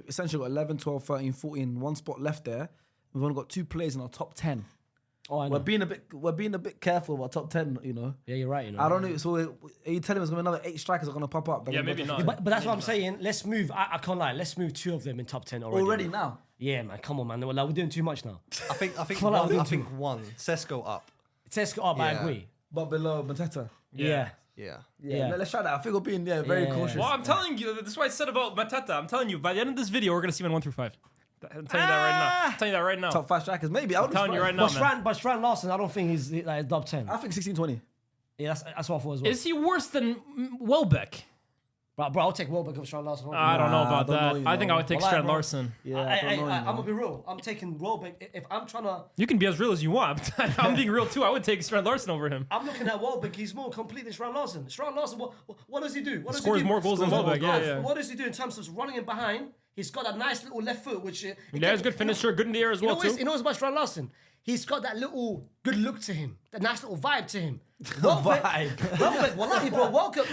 essentially got 11, 12, 13, 14, one spot left there. We've only got 2 players in our top 10. Oh, I know. We're being a bit careful about top 10, you know. Yeah, you're right. You know. I don't know. So are you telling us going to be another 8 strikers are going to pop up? Yeah, maybe not. But that's what I'm saying. Let's move. I can't lie. Let's move 2 of them in top 10 already. Already now? Yeah, man. Come on, man. We're doing too much now. I think Well, I'll one. do I two. think one. Sesko up. Sesko up, I Yeah. agree. But below Mateta. Yeah. Yeah. Yeah. Let's try that. I think we're being very Yeah. cautious. Well, I'm telling you, that's what I said about Mateta. I'm telling you, by the end of this video, we're gonna see him in 1 through 5. I'm telling you that right now. I'm telling you that right now. Top 5 strikers, maybe. I'm telling you right now, man. But Strand-Larsen, I don't think he's like top 10. I think 16-20. Yeah, that's what I thought as well. Is he worse than Welbeck? Bro, I'll take Welbeck over Strand-Larsen. I don't know about I don't know, that. you I think I know. would take Well, Strand-Larsen. Yeah, I don't know. I'm gonna be real. I'm taking Welbeck. If I'm trying to, You can be as real as you want. I'm being real too. I would take Strand-Larsen over him. I'm looking at Welbeck. He's more complete than Strand-Larsen. Strand-Larsen, what does he do? What does Scores he do? more goals than Scores more Welbeck, yeah, goals. yeah. What does he do in terms of running in behind? He's got a nice little left foot, which Yeah, he's a good finisher, good in the air as well too. You know what's about Strand-Larsen? He's got that little good look to him, that nice little vibe to him. Welbeck, wallahi, bro, welcome.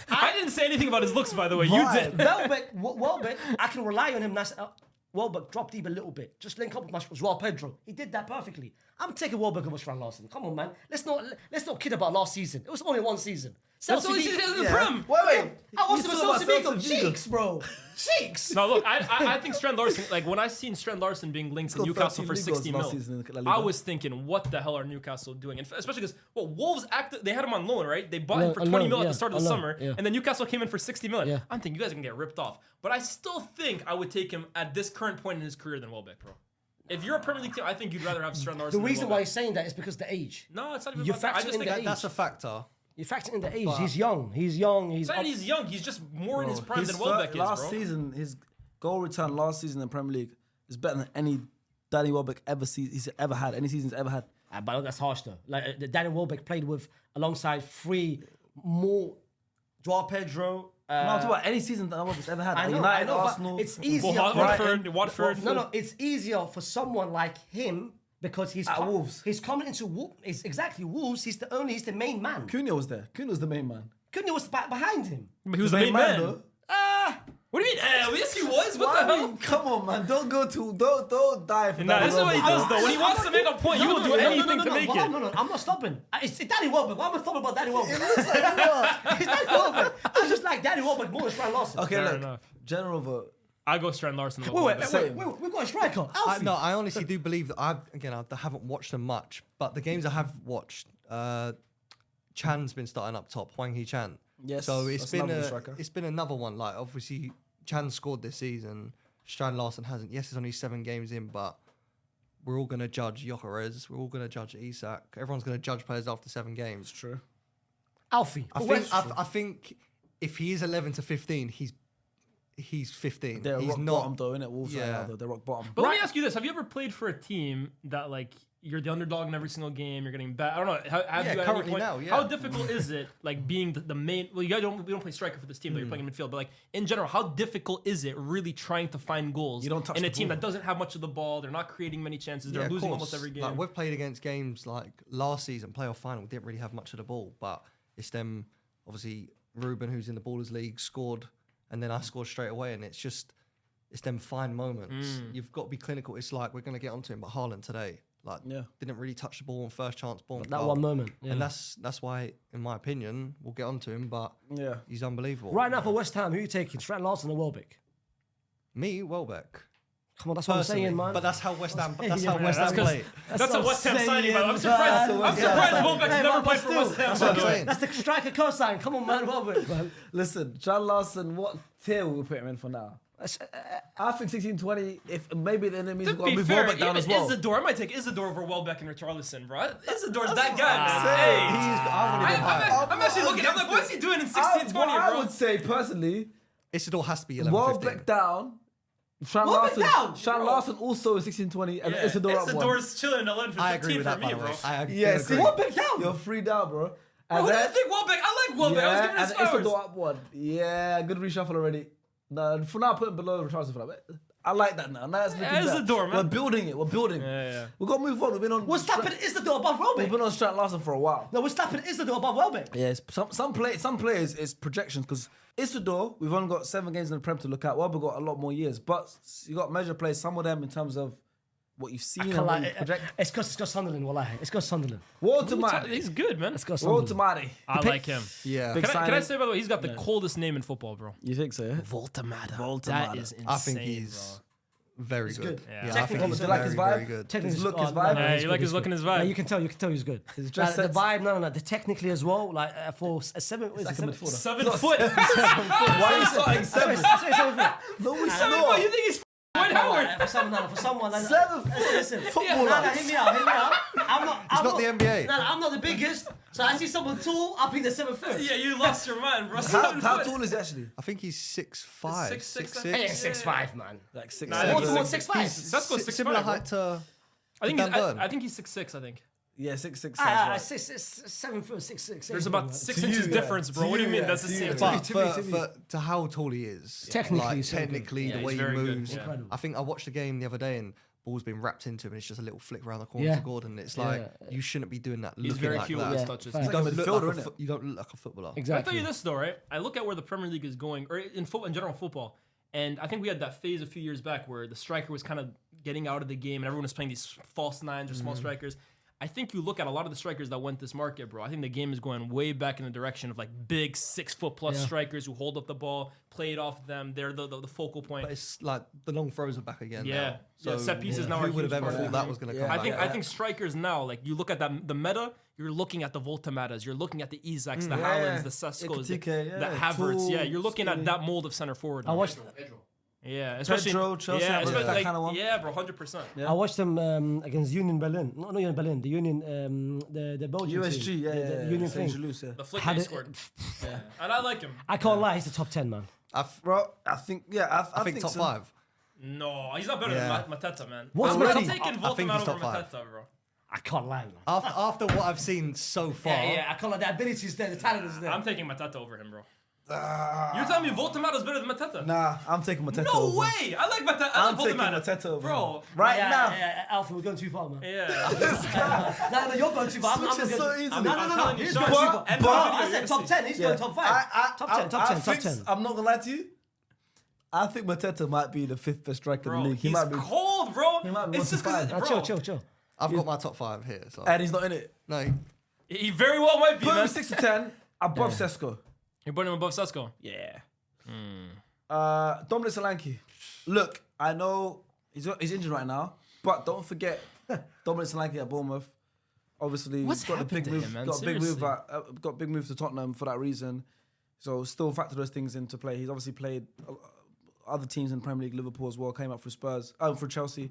I didn't say anything about his looks, by the way. You did. Welbeck, I can rely on him. Welbeck dropped deep a little bit. Just link up with Joao Pedro. He did that perfectly. I'm taking Welbeck over Strand-Larsen. Come on, man. Let's not kid about last season. It was only 1 season. That's only season in the Prem. Wait. I watched him You at saw Celta about Vigo. Celta Vigo. Cheeks, bro. Cheeks. No, look, I think Strand-Larsen, like when I seen Strand-Larsen being linked to got Newcastle 13 for league 60 goals mil, last season in La Liga. I was thinking, what the hell are Newcastle doing? And especially because, Wolves they had him on loan, right? They bought him for 20 mil at the start of the summer, and then Newcastle came in for 60 million. Yeah. I'm thinking, you guys are going to get ripped off. But I still think I would take him at this current point in his career than Welbeck, bro. If you're a Premier League team, I think you'd rather have Strand-Larsen The than reason why Welbeck. he's saying that is because the age. No, it's not even You about that. I factor just in think the age. That's a factor. You factor in the age. He's young. He's young. It's not that he's young. He's just more in his prime than Welbeck is, last bro. season, his goal return last season in the Premier League is better than any Danny Welbeck he's ever had. Any season's ever had. But that's harsh though. Like Danny Welbeck played with alongside 3 more Joao Pedro. No, I'm talking about any season that Welbeck's ever had. I know, United, but Arsenal. it's easier. Watford. No, it's easier for someone like him because he's Wolves. He's coming into Wolves. It's exactly Wolves. He's the main man. Cunha was there. Cunha was the main man. Cunha was behind him. But he was the main man. though. What do you mean? Yes, he was. What the hell? Come on, man. Don't die for Nah, that. this is what he does though. When he wants to make a point, he will do anything to make it. No, I'm not stopping. It's Danny Welbeck. Why am I stopping about Danny Welbeck? It looks like you are. It's Danny Welbeck. I just like Danny Welbeck more than Strand-Larsen. Okay, Fair look. enough. General vote. I go Strand-Larsen. Wait, we've got a striker. Alfie. I honestly do believe that I haven't watched them much, but the games I have watched, Chan's been starting up top, Hwang Hee-Chan. Yes, So that's another striker. it's been another one. Like obviously Chan scored this season, Strand-Larsen hasn't. Yes, it's only 7 games in, but we're all gonna judge Gyokeres. We're all gonna judge Isak. Everyone's gonna judge players after 7 games. True. Alfie. I think if he is 11 to 15, he's 15. They're he's rock not. bottom though, innit? Wolves right Yeah. now, though. They're rock bottom. But let me ask you this: have you ever played for a team that like you're the underdog in every single game? You're getting bad. I don't know. Have you at any currently point? now, yeah. How difficult is it like being the main? Well, you guys we don't play striker for this team, though. You're playing in midfield. But like in general, how difficult is it really trying to find goals You don't touch in a the team ball. that doesn't have much of the ball? They're not creating many chances. They're Yeah, of losing course. almost every game. Like we've played against games like last season, playoff final, we didn't really have much of the ball, but it's them. Obviously, Ruben, who's in the Ballers League, scored, and then I scored straight away, and it's them fine moments. You've got to be clinical. It's like we're gonna get onto him, but Haaland today, like, didn't really touch the ball on first chance ball. That one moment. Yeah. And that's why, in my opinion, we'll get onto him, but he's unbelievable. Right now for West Ham, who are you taking? Strand-Larsen or Welbeck? Me, Welbeck. Come on, that's what I'm Personally, saying, man. but that's how West Ham. Yeah, That's how West that's Ham 'cause- play. That's a what West Ham I'm signing, saying, man. I'm surprised. man. I'm surprised Welbeck's Hey, never but played for still, West Ham. That's what I'm by the way. saying. That's the striker co-sign. Come on, man, Welbeck, man. Listen, Strand-Larsen, what tier will we put him in for now? I think 16-20, if maybe the enemies To are going be to move fair, Welbeck down even as well. Isidor, I might take Isidor over Welbeck and Richarlison, bro. Isidor's that guy, man. I'm actually looking. I'm like, what's he doing in 16-20, I bro? would say, personally, Isidor has to be 11-15. Welbeck down, Strand-Larsen also is 16-20, and Isidor up 1. Isidor's chilling at 11 I agree with that, for by me, the bro. way. I Yeah, do see, agree. Welbeck down. You're 3 down, bro. Bro, And who do you then, think Welbeck? I like Welbeck. I was giving and his flowers. Isidor up 1. Yeah, good reshuffle already. No, for now, put him below Richarlison for that. I like that now. Now it's looking better. Isidor, man. We're building it. Yeah. We've got to move on. We've been on. We're slapping Isidor above We've Welbeck. been on Strand-Larsen for a while. No, we're slapping Isidor above Welbeck. Yeah, some players is projections because Isidor, we've only got 7 games in the Prem to look at. Well, we've got a lot more years, but you got measure players. Some of them in terms of what you've seen and what you project. It's because Sunderland, wallahi. It's because Sunderland. Woltemade. He's good, man. It's because Sunderland. Woltemade. I like him. Yeah. Big Can I signing. say, by the way, he's got the coldest name in football, bro. You think so? Yeah? Woltemade. That is insane, I think he's very good. good. Yeah. I think Technically, he's do you like very, his vibe? very good. Technically, His look, his oh, vibe? Yeah, he's you good, like his he's look good. and his Yeah, vibe. you can tell he's good. His dress The sense. vibe, no. The technically as well, like for a 7. What is Like it, a 7 midfielder. 7 foot. Why are you starting 7? No, he's 7 not. foot. You think he's Dwight Howard? For someone. Like, 7 listen, footballer. No, hear me out. I'm not the NBA. No, I'm not the biggest. So I see someone tall, I think they're 7 foot. Yeah, you lost your mind, bro. How 7 foot. tall is he actually? I think he's 6'5", 6'6", 6'6". Yeah, 6'5", man. Like 6. Nah, I think Baltimore he's 6'5". That's go 6'5", Similar bro. height to I think Dan Burn. I think he's 6'6", I think. Yeah, 6'6". Ah, 7 foot, 6'6". There's about 6 To inches you, yeah. difference, bro. To What do you you, mean? yeah. That's the To same. you. But To me. to how tall he is, Technically, like, he's so good. technically Yeah, the way he's he very good, moves. yeah. Incredible. I think I watched the game the other day and ball's been wrapped into him and it's just a little flick around the corner Yeah. to Gordon. It's like you shouldn't be doing that. He's looking very like cute with that. his Yeah, touches. fact. You don't, Like a look midfielder, like innit? you don't look like a footballer. I Exactly. tell you this though, right? I look at where the Premier League is going, or in football, in general football, and I think we had that phase a few years back where the striker was kind of getting out of the game, and everyone was playing these false nines or small strikers. I think you look at a lot of the strikers that went this market, bro. I think the game is going way back in the direction of like big 6 foot plus strikers who hold up the ball, play it off them. They're the focal point. But it's like the long throws are back again. Yeah. now. So Yeah, set pieces now are who would have huge ever part of thought the that game. was going to Yeah. come I think back? I think strikers now, like you look at the meta, you're looking at the Voltemadas, you're looking at the Isaks, the Haalands, the Seskos, the Ekitike, the Havertz. Yeah, you're looking at that mold of center forward. I watched. Yeah, especially Pedro, Chelsea, yeah, Havertz, especially that like, kind of one. yeah, bro, 100%. Yeah. I watched them against Union Berlin. Not Union Berlin. The Union, the Belgian USG, team. yeah, the yeah. Union Saint thing. Toulouse, yeah. The flick Had he it- scored. And I like him. I can't lie. He's the top 10, man. Bro, I think, yeah, I think top so. 5. No, he's not better Yeah. than Mateta, man. What's I'm Mateta? taking I think Voltemade he's over top 5. Mateta, bro. I can't lie, man. After what I've seen so far, I can't lie. The ability is there. The talent is there. I'm taking Mateta over him, bro. You're telling me Voltemade is better than Mateta? Nah, I'm taking Mateta No over. way! I like Mateta. I I'm like taking Voltemade. Mateta over. Bro. Right yeah, now. Yeah, Alfie, we're going too far, man. Yeah. No, you're going too far. I'm Switches going so easily. No, I'm telling you, He's Sean, going too but- far. and Bro, the video, I you're said top gonna 10. He's going top 5. Top 10, top 10, top 10. I'm not gonna lie to you. I think Mateta might be the 5th best striker in Bro, the league. He he's might be, cold, bro. He might be It's just because, 1-5. bro. Chill. I've got my top 5 here. So and he's not in it. no, He very well might be, Put him man. 6 to 10 above Sesko. You're putting him above Sesko. Yeah. Dominic Solanke. Look, I know he's injured right now, but don't forget Dominic Solanke at Bournemouth. Obviously, What's got a happened big to move. him, man? Got a big move. Seriously. Got a big move to Tottenham for that reason. So still factor those things into play. He's obviously played other teams in the Premier League, Liverpool as well. Came up for Spurs, for Chelsea.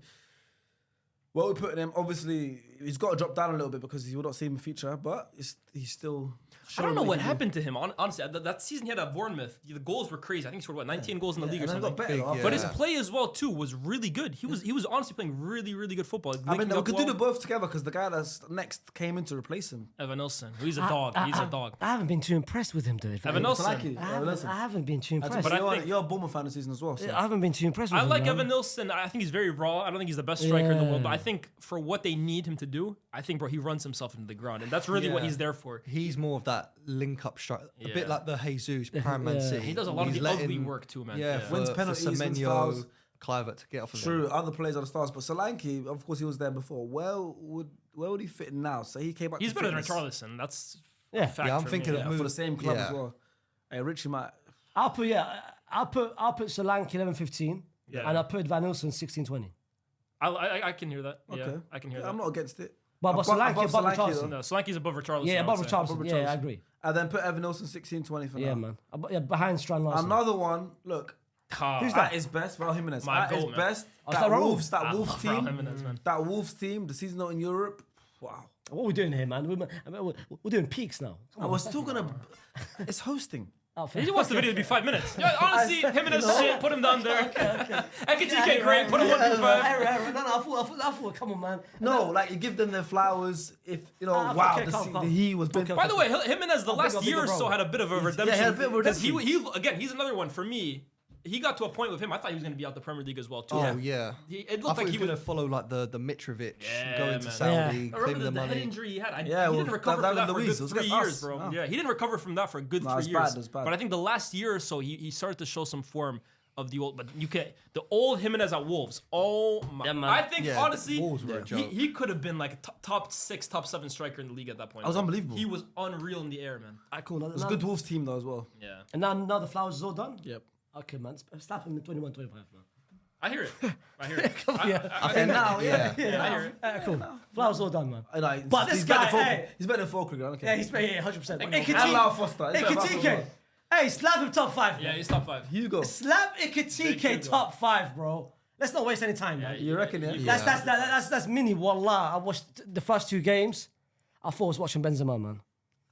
Well, we're putting him. Obviously, he's got to drop down a little bit because he will not see him in future. But he's still. I don't know showing what he can do. happened to him. Honestly, that season he had at Bournemouth, the goals were crazy. I think he scored 19 goals in the league or And then something. got better Big, after yeah. But his that. play as well too was really good. He was honestly playing really, really good football. I mean, Linking we up could well. do the both together because the guy that's next came in to replace him. Evanilson. He's a dog. He's a dog. I haven't been too impressed with him, dude. Evanilson. I haven't been too impressed. But I think- you're a Bournemouth fan this season as well. So. I haven't been too impressed with I him. like man. Evanilson. I think he's very raw. I don't think he's the best striker in the Yeah. world, but I think for what they need him to do, I think, bro, he runs himself into the ground, and that's really what Yeah. he's there for. he's more of that link-up striker, a Yeah. bit like the Jesus Prime Man Yeah. City. He does a lot of He's the ugly letting- work too, man. Yeah, Wins for penalties, wins Semenyo, fouls. Kluivert to get off of True, them. other players are the stars, but Solanke, of course, he was there before. Where would he fit in now? So he came back. He's to better than fitness. Richarlison. That's Yeah. a fact Yeah, I'm for thinking me. of for move- the same club yeah. as well. Hey, Richie might. I'll put Solanke 11-15, Yeah. and I'll put Evanilson 16-20. I can hear that. Yeah, Okay. I can hear Yeah, that. I'm not against it. But Solanke above Solanke, Richarlison. though. No, Solanke's above Richarlison. Yeah, I above would say. Richarlison. Yeah, I agree. And then put Evanilson 16-20 for Yeah, now. man. Behind Strand-Larsen. Another one. Look, Who's at his best, Raul Jimenez. My At his goal, man. best, is that that Raul? Wolves, that Wolves Raul team, Jimenez, man. that Wolves team, the season out in Europe. Wow. What are we doing here, man? We're doing peaks now. Come And on. we're still gonna. It's hosting. He wants the video to be 5 minutes. Yeah, honestly, him and his shit, put him down there. Ekitike, great, put him 1.5. No, I thought, come on, man. No, like you give them their flowers. If you know, Ah, okay, the calm. he was big. By the way, Jimenez the last bigger, year or bro. so had a bit of a redemption. he had a bit of a Because redemption. he again, he's another one for me. He got to a point with him. I thought he was going to be out the Premier League as well too. Oh yeah. It I looked thought like he he was was. gonna follow like the Mitrovic, Yeah, going to man. Saudi, I claim remember the the head money. injury he had. Yeah, he well, didn't recover from that for a Luiz, good it was 3 against years, us. bro. Oh. Yeah, he didn't recover from that for a good No, 3 it's years. bad, it's bad. But I think the last year or so, he started to show some form of the old. But the old Jimenez at Wolves. Oh my! Yeah, man. I think Yeah, honestly, Wolves were a joke. he could have been like a top 6, top 7 striker in the league at that point. That was Like, unbelievable. He was unreal in the air, man. Cool. It was a good Wolves team though as well. Yeah, And now the flowers is all done? Yep. Okay, man. Slap him in 21-25, man. I hear it. I hear it. I think now, yeah. Yeah, I hear it. Cool. Flowers all done, man. Like, But this he's better guy, than hey. He's better than Füllkrug, okay. Yeah, he's 100%. And Lyle Foster. He's better than Ekitike. Foster. Hey, slap him top 5. Yeah, man. he's top 5. Hugo. Slap Big Ekitike Hugo. top 5, bro. Let's not waste any time, man. You reckon, yeah? That's mini. Wallah, I watched the first 2 games. I thought I was watching Benzema, man.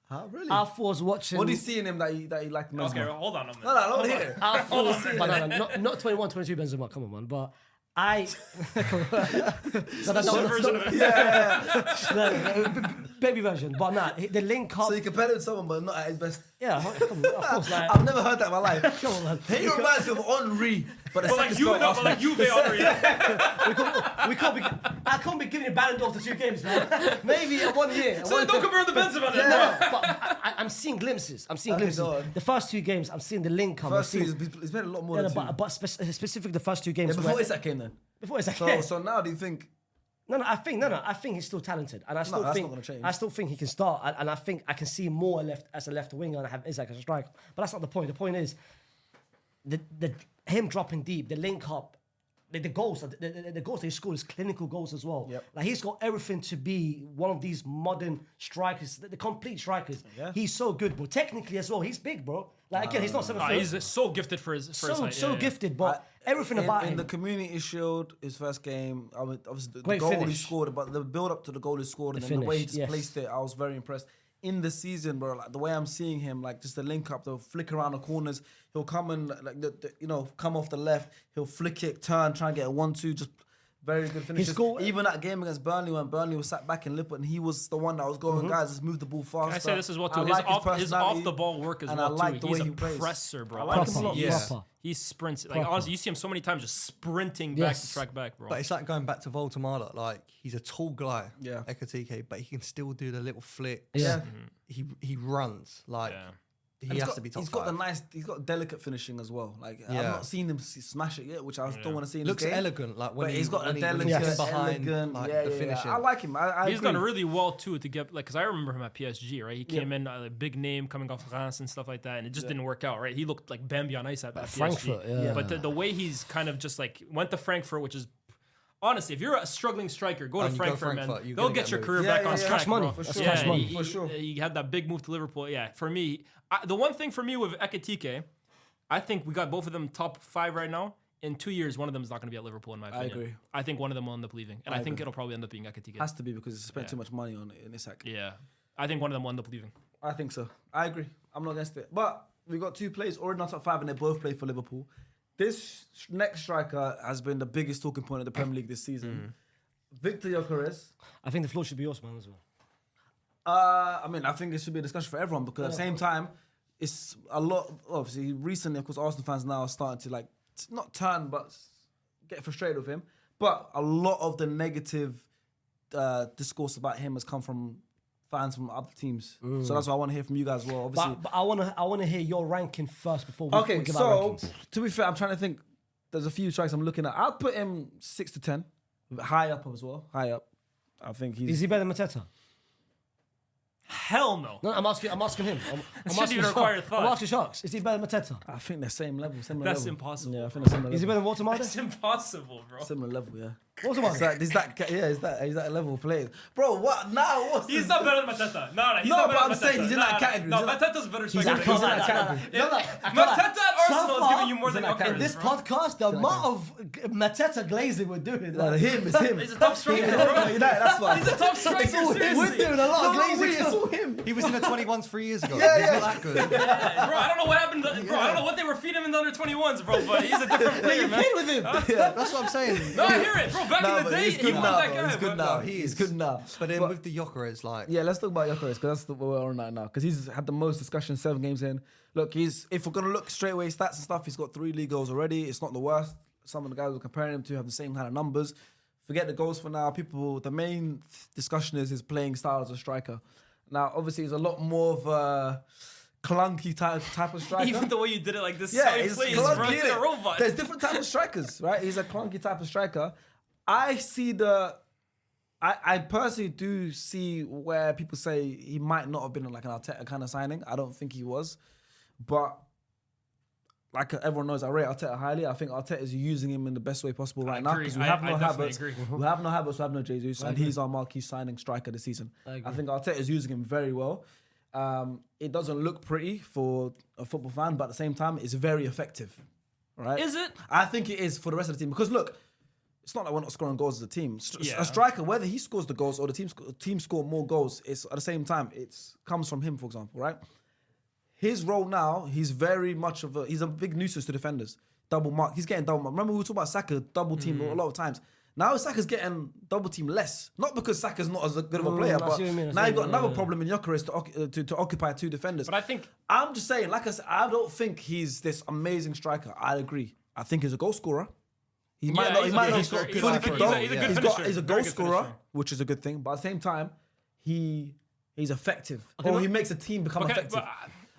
Huh? Really? I thought I was watching. What do you see in him that he liked most? Okay, well, hold on a minute. No, I don't hear. I thought, but not 21, 22 Benzema. Come on, man. But I. Some version of it. Baby version, but nah, the link up. So you compare him with someone, but not at his best. Yeah, come on, of course. Like, I've never heard that in my life. come on, man. He reminds me of Henri, but But like you, no, but like Juve already. We can't be. I can't be giving a Ballon d'Or after 2 games, man. Maybe in 1 year. So don't compare the Benzema. Then. No, but I'm seeing glimpses. glimpses. go on. The first 2 games, I'm seeing the link up. First I'm two, seeing, he's been a lot more yeah, than two. but specific the first 2 games. Yeah, before where- Isak came then. before it's like, So now do you think? I think he's still talented, and I still that's think not gonna change. I still think he can start, and I think I can see more as a left winger and I have Isak as a striker. But that's not the point. The point is the him dropping deep, the link up, the goals, the goals that he scored is clinical goals as well. Yep. Like he's got everything to be one of these modern strikers, the complete strikers. Yeah. He's so good, bro. Technically as well, he's big, bro. Like again, he's not 7 foot. He's so gifted for his height. so gifted, but everything about in him. the Community Shield, his first game, I mean, obviously the Great goal he finish. scored, but the build up to the goal he scored, and The then the way he finish, just yes. placed it, I was very impressed. In the season, bro, like the way I'm seeing him, like just the link up, the flick around the corners, he'll come and like come off the left, he'll flick it, turn, try and get a 1-2, just very good finishes. Even that game against Burnley when Burnley was sat back in Liverpool, and he was the one that was going, guys, let's move the ball faster. I say this as well too. I His, like his off the ball work as and well I like too. the He's way a he plays. presser, bro. I like him a lot. Yeah. Proper. He sprints. Like Proper. honestly, you see him so many times just sprinting back Yes. to track back, bro. But it's like going back to Woltemade. Like he's a tall guy, Yeah. Ekitike, but he can still do the little flicks. Yeah. He runs like Yeah. he has to be top He's got 5. he's got delicate finishing as well. Like I've Yeah. not seen him smash it yet, which I still want to see in Looks his game. elegant, like when But he's got a when delicate, he's behind elegant, like yeah, the yeah, finishing. I like him. I He's agree. done really well too to get like because I remember him at PSG, right? He came in a big name coming off France and stuff like that, and it just didn't work out, right? He looked like Bambi on ice at PSG. Frankfurt, yeah. But the way he's kind of just like went to Frankfurt, which is honestly, if you're a struggling striker, go to And you go Frankfurt, man. Frankfurt, you're They'll gonna get get your moved. career Yeah, back yeah, on yeah. track, Cash money. bro. That's Yeah, cash money. For sure. He had that big move to Liverpool. Yeah, for me, the one thing for me with Ekitike, I think we got both of them top 5 right now. In 2 years, one of them is not going to be at Liverpool, in my opinion. agree. I think one of them will end up leaving, and I think it'll probably end up being Ekitike. Has to be because he spent Yeah. too much money on it in Isak. Yeah, I think one of them will end up leaving. I think so. I agree. I'm not against it. But we got 2 players already in our top 5, and they both play for Liverpool. This next striker has been the biggest talking point of the Premier League this season. Viktor Gyokeres. I think the floor should be yours, man, as well. I mean, I think it should be a discussion for everyone because at the same time, it's a lot. Obviously, recently, of course, Arsenal fans now are starting to like not turn, but get frustrated with him. But a lot of the negative discourse about him has come from fans from other teams. So that's what I want to hear from you guys as well. Obviously, But I wanna hear your ranking first before we okay. give our So rankings. to be fair, I'm trying to think. There's a few strikes I'm looking at. I'll put him 6 to 10, high up as well. High up. I think he's. Is he better than Mateta? Hell no. No, I'm asking him. I'm shouldn't asking even require Sharks. thought. I'm asking Sharks. Is he better than Mateta? I think they're same level. Similar That's level. impossible. Yeah, I think they're similar Is he level. better than Woltemade? It's impossible, bro. Similar level, yeah. What's the one? He's that level of player. Bro, what now? What's He's this? not better than Mateta. No, he's No, not but better I'm than saying Mateta. he's in that category. No, He's in Mateta's better striker. in than that him. category. Mateta at Arsenal is giving you more than in this Gyökeres, bro. podcast, the amount of Mateta glazing we're doing. Like, it's him. He's a top striker, Yeah, bro. that's why. He's a top striker, seriously. We're doing a lot of glazing. It's all him. He was in the 21s 3 years ago. Yeah, He's yeah. not that good. Yeah, bro, I don't know what happened. Bro, I don't know what they were feeding him in the under 21s, bro. But he's a different player, You man. played with him. That's what I'm saying. No, I hear it, bro. Back in the day, he's he good was now. that guy. He's good but- now. he He's is. good now. But then with the Gyökeres, like, Yeah, let's talk about Gyökeres because that's what we're on right now. Because he's had the most discussion 7 games in. Look, if we're gonna look straight away stats and stuff, he's got 3 league goals already. It's not the worst. Some of the guys we're comparing him to have the same kind of numbers. Forget the goals for now. The main discussion is his playing style as a striker. Now, obviously, he's a lot more of a clunky type of striker. Even the way you did it, like this, Yeah, how he he's plays, clunky, bro, like innit? a robot. There's different types of strikers, right? He's a clunky type of striker. I personally do see where people say he might not have been like an Arteta kind of signing. I don't think he was. But like everyone knows, I rate Arteta highly. I think Arteta is using him in the best way possible right now agree. because we have no I definitely Havertz. agree. We have no Havertz, we have no Jesus, and he's our marquee signing striker this season. I think Arteta is using him very well. It doesn't look pretty for a football fan, but at the same time, it's very effective. Right? Is it? I think it is for the rest of the team because look, it's not like we're not scoring goals as a team. Yeah. A striker, whether he scores the goals or the team score more goals, it's at the same time it comes from him. For example, right? His role now, he's very much he's a big nuisance to defenders. Double mark, he's getting double mark. Remember we were talking about Saka double team a lot of times. Now Saka's getting double team less, not because Saka's not as good of a player, I but see what you mean, now you've got another problem in Gyökeres to occupy 2 defenders. But I think I'm just saying, like I said, I don't think he's this amazing striker. I agree. I think he's a goal scorer. He might not. He might not. He's a fully good kicked off. finisher. He's a Very goal good scorer, finisher. which is a good thing. But at the same time, he's effective. Or he makes a team become effective.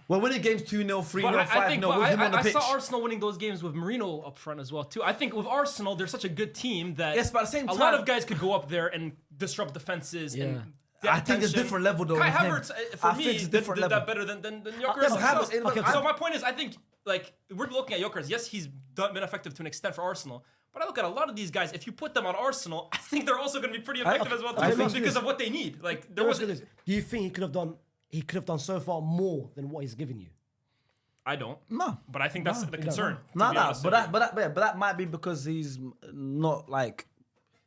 We're winning games 2-0, 3-0, 5-0 with him on the I pitch. saw Arsenal winning those games with Marino up front as well too. I think with Arsenal, they're such a good team that Yes, but at the same a lot time- of guys could go up there and disrupt defenses. Yeah. And I think there's different level though. Kai with him. Havertz, I for think me, it's did different level. that better than Gyökeres. yeah, but Havertz- himself. okay, So my point is, I think like we're looking at Gyökeres. Yes, he's been effective to an extent for Arsenal. But I look at a lot of these guys. If you put them on Arsenal, I think they're also going to be pretty effective as well I too, think because of what they need. Like there Do was. you think he could have done? He could have done so far more than what he's given you. I don't. No. But I think that's the concern. No, but that might be because he's not like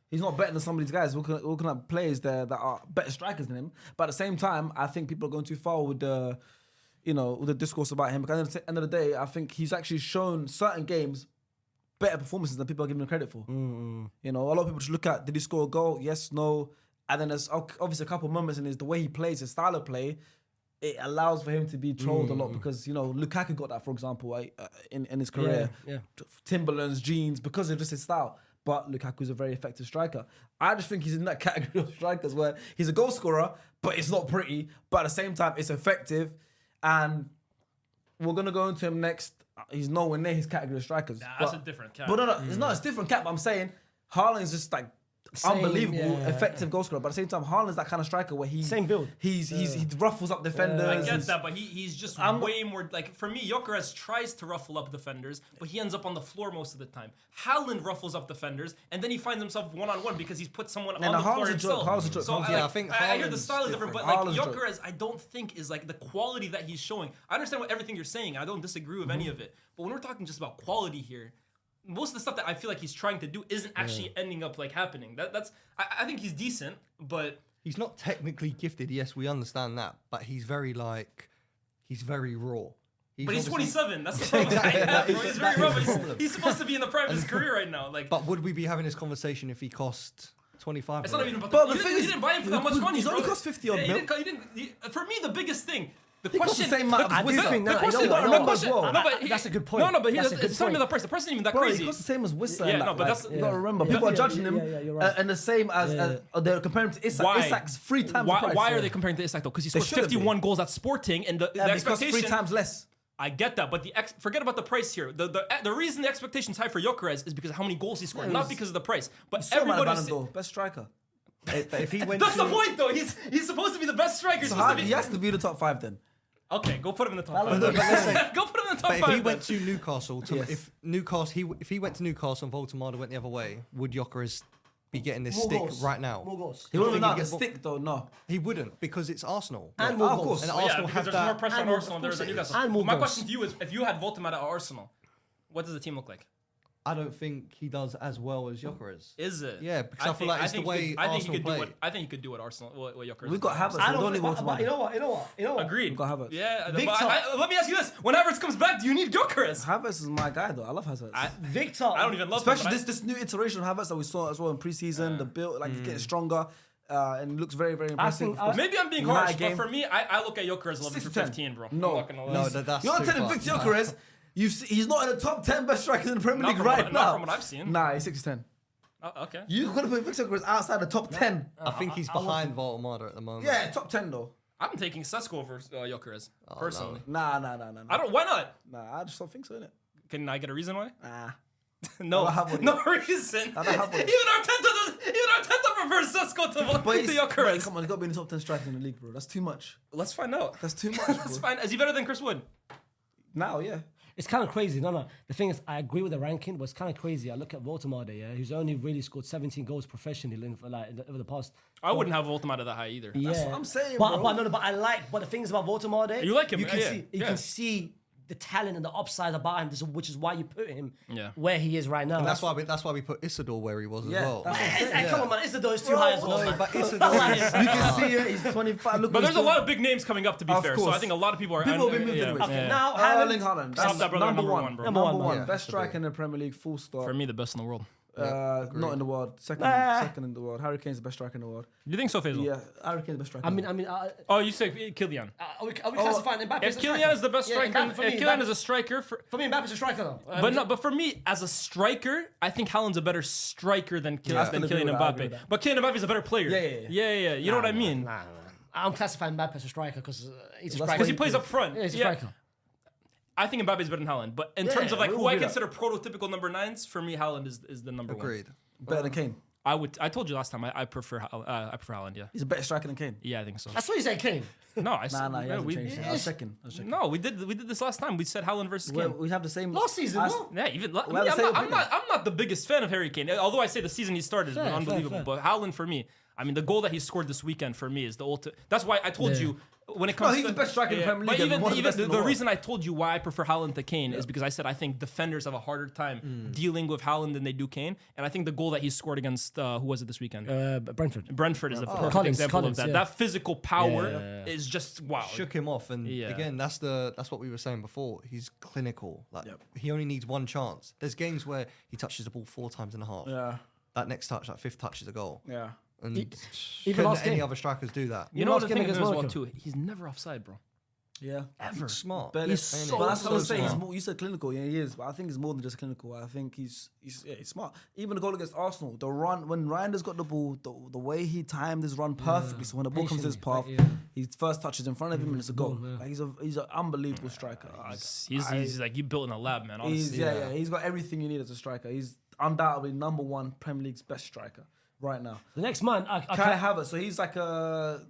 he's not better than some of these guys. We're looking at players there that are better strikers than him. But at the same time, I think people are going too far with the discourse about him. Because at the end of the day, I think he's actually shown certain games better performances than people are giving him credit for. You know, a lot of people just look at, did he score a goal? Yes, no. And then there's obviously a couple of moments in the way he plays, his style of play, it allows for him to be trolled a lot because, you know, Lukaku got that, for example, in his career. Yeah. Timberland's jeans, because of just his style. But Lukaku's a very effective striker. I just think he's in that category of strikers where he's a goal scorer, but it's not pretty. But at the same time, it's effective. And we're going to go into him next. He's nowhere near his category of strikers. That's a different cap. But no, it's not. It's different cap. But I'm saying Haaland's just like unbelievable, effective goal scorer. But at the same time, Haaland's that kind of striker where he Same build. He ruffles up defenders. I get that, but he's just way more like for me. Gyökeres tries to ruffle up defenders, but he ends up on the floor most of the time. Haaland ruffles up defenders, and then he finds himself one-on-one because he's put someone on the floor himself. So I think I hear the style is different, but like Gyökeres, I don't think is like the quality that he's showing. I understand everything you're saying. I don't disagree with any of it, but when we're talking just about quality here. Most of the stuff that I feel like he's trying to do isn't actually ending up like happening. I think he's decent, but he's not technically gifted. Yes, we understand that, but he's very raw. But he's 27. That's the problem. Exactly. He's very raw. He's supposed to be in the prime of his career right now. Like, but would we be having this conversation if he cost 25? It's not even about But the thing. You didn't buy him for that much money. He's only bro. cost 50 odd mil. For me, the biggest thing. The He costs question. the same amount I as do Wissa. think The that. question- I know, the question- I know. no, but That's a good point. No, but That's a good it's not even point. the price. The price isn't even that Bro, crazy. he costs the same as Wissa. Yeah, and no, that, but like, that's- you gotta remember. Yeah, People are yeah, judging yeah, him, yeah, you're right. and the same as they're comparing him to Isak. Why? Isak's 3 times the price. Why are they comparing to Isak though? Because he scored shouldn't be. 51 goals at Sporting, and the He costs expectation. 3 times less. I get that, but forget about the price here. The reason the expectation's high for Gyökeres is because of how many goals he scored, not because of the price. But So mad everybody's. Ballon d'Or, best striker. But if he went That's to, the point, though. He's supposed to be the best striker. He's So supposed to he be. has to be the top 5 then. Okay, go put him in the top five. But let's say- Go put him in the top But five. if he then. went to Newcastle, Yes. if he went to Newcastle and Woltemade went the other way, would Gyökeres be getting this More stick goals. right now. More goals. He wouldn't think have he the gets- stick though. No. He wouldn't because it's Arsenal. And more of goals. course. And Yeah, Arsenal because have there's that. more pressure on and more- Arsenal of there course than it is. Newcastle. And more My goals. question to you is, if you had Woltemade at Arsenal, what does the team look like? I don't think he does as well as Gyökeres. Is it? Yeah, because I feel like it's the way Arsenal play. I think he could do what Arsenal, what Gyökeres. We've got Havertz. I We don't don't think, need but Woltemade. you know what? Agreed. We've got Havertz. Yeah, Victor- let me ask you this: when Havertz comes back, do you need Gyökeres? Havertz is my guy though. I love Havertz. Victor. I don't even love Especially him. this new iteration of Havertz that we saw as well in preseason. The build, like, he's getting stronger, and he looks very, very impressive. think- Maybe I'm being United harsh, game. but for me, I look at Gyökeres 11 6 for to 10. 15, bro. No. I'm not gonna lie. No, that's You're too telling far. Victor Gyokeres, he's not in the top 10 best strikers in the Premier Not League from right what- now. not from what I've seen. Nah, he's 6'10". Okay. You're gonna put Victor Gyokeres outside the top 10. I think he's behind Woltemade at the moment. Yeah, top 10 though. I'm taking Sesko over Gyökeres personally. Nah. I don't. Why not? Nah, I just don't think so, innit? Can I get a reason why? Nah. No, I don't have one no reason. I don't have one. Even Arteta prefers Sesko to But Gyökeres. come on, he's got to be in the top 10 strikers in the league, bro. That's too much. Let's find out. That's too much, That's bro. fine. Is he better than Chris Wood? Now, yeah. It's kind of crazy. No. The thing is, I agree with the ranking, but it's kind of crazy. I look at Woltemade, yeah, who's only really scored 17 goals professionally over the past. I wouldn't have Woltemade that high either. Yeah, what I'm saying, but, bro. But I like. But the thing is about Woltemade, You like him, You can yeah, see. You yeah. can see the talent and the upside about him, which is why you put him Yeah. where he is right now. And that's why we put Isidor where he was as Yeah, well. that's what I'm saying. Hey, come on, man. Isidor is too high as well. No, man. but Isidor is. You can see it. He's 25. Look But what there's he's a doing. lot of big names coming up, to be Of fair. So course. I think a lot of people are. People have been moved in. Okay, now Erling Haaland. Haaland. Stop That's that, brother. number Number one. one, bro. Number one, One. Yeah, Best has to striker in the Premier League, full stop. For me, the best in the world. Not in the world. Second in the world. Harry Kane's the best striker in the world. You think so, Faisal? Yeah, Harry Kane's the best striker. I mean, Oh, you say Kylian. are we classifying Mbappe as If a Kylian striker? is the best Yeah, striker, Mbappe, for me, if Kylian Mbappe- is a striker, For me, Mbappe's a striker though. but for me as a striker, I think Haaland's a better striker than I still agree Kylian with that, I agree Mbappe. with that. But Kylian Mbappe is a better player. Yeah. You know what I mean? Nah. I'm classifying Mbappe as a striker because he's a striker. Because he plays up front. Yeah, he's a striker. I think Mbappe is better than Haaland. But in Yeah, terms of like we who will I do that. consider prototypical number 9s, for me Haaland is the number Agreed. Better than Kane. one. I told you last time I prefer Haaland. Yeah. He's a better striker than Kane. Yeah, I think so. That's what you say, Kane. No, I said Nah, he hasn't changed. I was checking. No, we did this last time. We said Haaland versus Kane. We have the same. Last season, no? Yeah, even have the same opinion. I'm not the biggest fan of Harry Kane. Although I say the season he started has been Fair, unbelievable. fair. But Haaland for me, I mean, the goal that he scored this weekend for me is the ultimate. That's why I told Yeah. you when it comes. he's to, the best striker in the Premier But League and even, one of the best in the the world. reason I told you why I prefer Haaland to Kane is because I said I think defenders have a harder time dealing with Haaland than they do Kane, and I think the goal that he scored against who was it this weekend? Brentford. Brentford is a perfect Collins, example Collins, of that. yeah. That physical power Yeah. is just wow. Shook him off, and Yeah. again, that's what we were saying before. He's clinical. Like he only needs one chance. There's games where he touches the ball 4 times and a half. Yeah. That next touch, that 5th touch is a goal. Yeah. And Even couldn't last any game. other strikers do that? You know last what the game thing is against as well Monaco. too? He's never offside, bro. Yeah. Ever. Smart. But He's it's- so- but that's what I'm so saying. He's smart. more, you said clinical, yeah, he is. But I think he's more than just clinical. I think he's smart. Even the goal against Arsenal, the run when Ryander's got the ball, the way he timed his run perfectly. So when the ball comes to his path, his first touch is in front of him and it's a goal. Like he's an unbelievable striker. He's like you built in a lab, man. Honestly. He's got everything you need as a striker. He's undoubtedly number 1 Premier League's best striker right now. The next man, Kai Havertz, so he's like but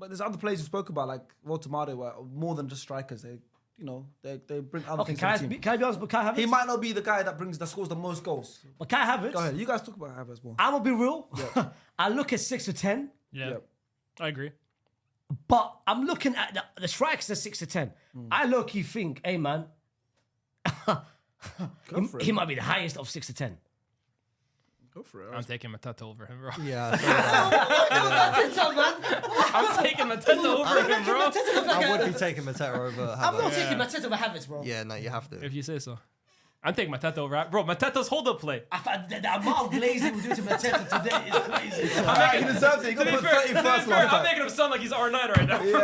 there's other players we spoke about, like Woltemade, were more than just strikers. They bring other Okay, things to the team. can I be honest with Kai Havertz? He might not be the guy that scores the most goals. But Kai Havertz, Go ahead, you guys talk about Havertz more. I'm gonna be real. I look at 6 to 10, Yeah. Yep. I agree. but I'm looking at the strikers at 6 to 10. I low-key think, hey man, for he it. might be the highest of 6 to 10. Go for it. I'm taking Mateta over him, bro. Yeah. I thought I'm taking Mateta over him, bro. that. I would be taking Mateta over I'm not Havertz. taking Mateta over Havertz, bro. Yeah, no, you have to. If you say so. I'm taking Mateta over. Bro, Mateta's hold-up play. I thought the amount of glazing we do to Mateta today is crazy. He deserves it. He To got be put fair, 31st last I'm time. making him sound like he's R9 right now. You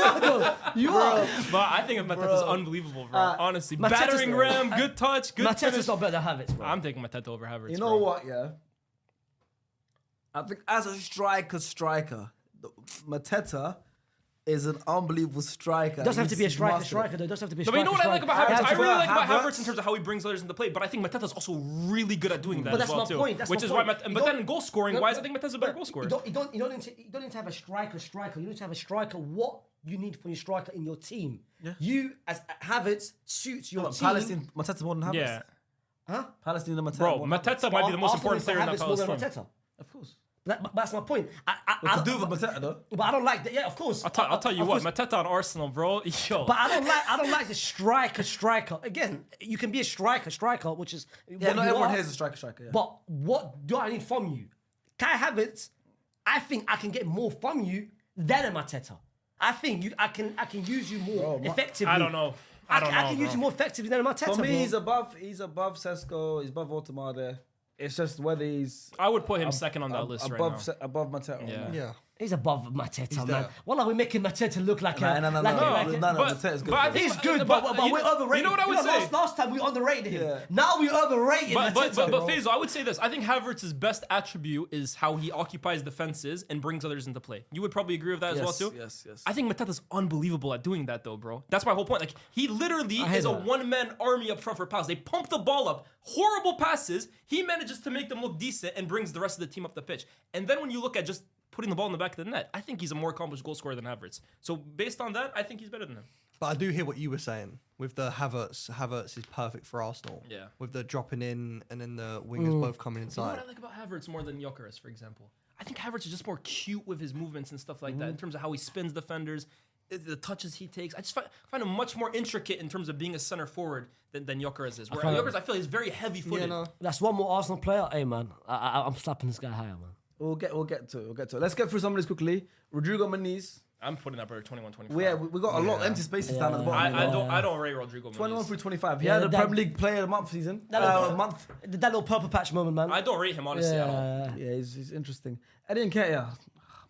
are though. You are. But I think Mateta's unbelievable, bro. Honestly. Mateta's- Battering ram, good touch, good Mateta's finish. not better than Havertz, bro. I'm taking Mateta over Havertz, You know bro. what, yeah? I think as a striker, Mateta is an unbelievable striker. It doesn't have to be a He's striker, mastered it. though. It doesn't have to be a No, but striker. you know what I like about Havertz? Havertz- I really like about Havertz- Havertz in terms of how he brings others into play, but I think Mateta's also really good at doing that But as that's well, my too. point, that's Which my is why, point. but You then don't- goal scoring wise, I think Mateta's a better goal scorer. You don't need to have a striker. You need to have a striker. What you need from your striker in your team. You, as Havertz, suits your team. Palestine, Mateta's more than Havertz. Yeah. Huh? Palace need a Mateta. Bro, more Mateta might be the most important player in that Havertz more Palace than team. Mateta. Of course. That's my point. What to do with Mateta though? But I don't like that. Yeah, of course. I'll tell you Of what, course. Mateta on Arsenal, bro. Yo. But I don't like the striker. Again, you can be a striker, which is Yeah, what not you everyone are. here is a striker. Yeah. But what do I need from you? Kai Havertz, I think I can get more from you than a Mateta. I think I can use you more effectively. I don't know. I can use you more effectively than a Mateta. For me, bro. he's above Sesko. He's above Woltemade. It's just whether he's I would put him second on that list right now. above Mateta. Yeah. Yeah. He's above Mateta, man. there. Well, are we making Mateta look like a... No. But- Mateta's good. but I bro. think- He's good, But- but you we're know- overrated. you know what I would say? Last time we underrated him. Yeah. Now we overrated But Mateta, bro. Faisal, I would say this. I think Havertz's best attribute is how he occupies defenses and brings others into play. You would probably agree with that as well too. Yes. I think Mateta's unbelievable at doing that though, bro. That's my whole point. Like he literally hear is a that. one-man army up front for Palace. They pump the ball up, horrible passes. He manages to make them look decent and brings the rest of the team up the pitch. And then when you look at just putting the ball in the back of the net, I think he's a more accomplished goal scorer than Havertz. So based on that, I think he's better than him. But I do hear what you were saying with the Havertz. Havertz is perfect for Arsenal. Yeah. With the dropping in and then the wingers both coming You know inside. what I like about Havertz more than Gyokeres, for example? I think Havertz is just more cute with his movements and stuff like that in terms of how he spins defenders, the touches he takes. I just find him much more intricate in terms of being a center forward than Gyokeres is. Where Gyokeres, I feel he's very heavy-footed. Yeah, no. That's one more Arsenal player. Hey, man. I'm slapping this guy higher, man. We'll get to it. Let's get through some of this quickly. Rodrigo Muniz. I'm putting that player 21, 25. We got a lot of empty spaces down at the bottom. I don't rate Rodrigo Muniz. 21 through 25. He Yeah, had a that- Premier League Player of the Month season. Month. That little purple patch moment, man. I don't rate him, honestly, at all. Yeah, he's interesting. Eddie Nketiah.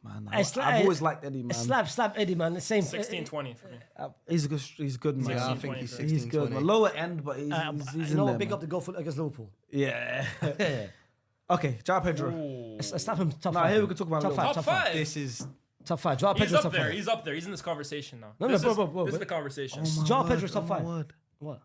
Man, Hey, I've always liked Eddie, man. Slap Eddie, man. The same. 16, 20 for me. He's good, man. Yeah, I 16, think he's 20. 16, He's good. 20. Man. Lower end, but he's you in know there. what? Big man. up the goal for against Liverpool. Yeah. Yeah. Okay, Joao Pedro. Slap him top Nah, five. here we can talk about top him a five. little. Top five. This is Top five. Joao He's Pedro's up top there. five. He's up there. He's in this conversation now. No, this bro. is the conversation. Joao Pedro's top five. Word. What?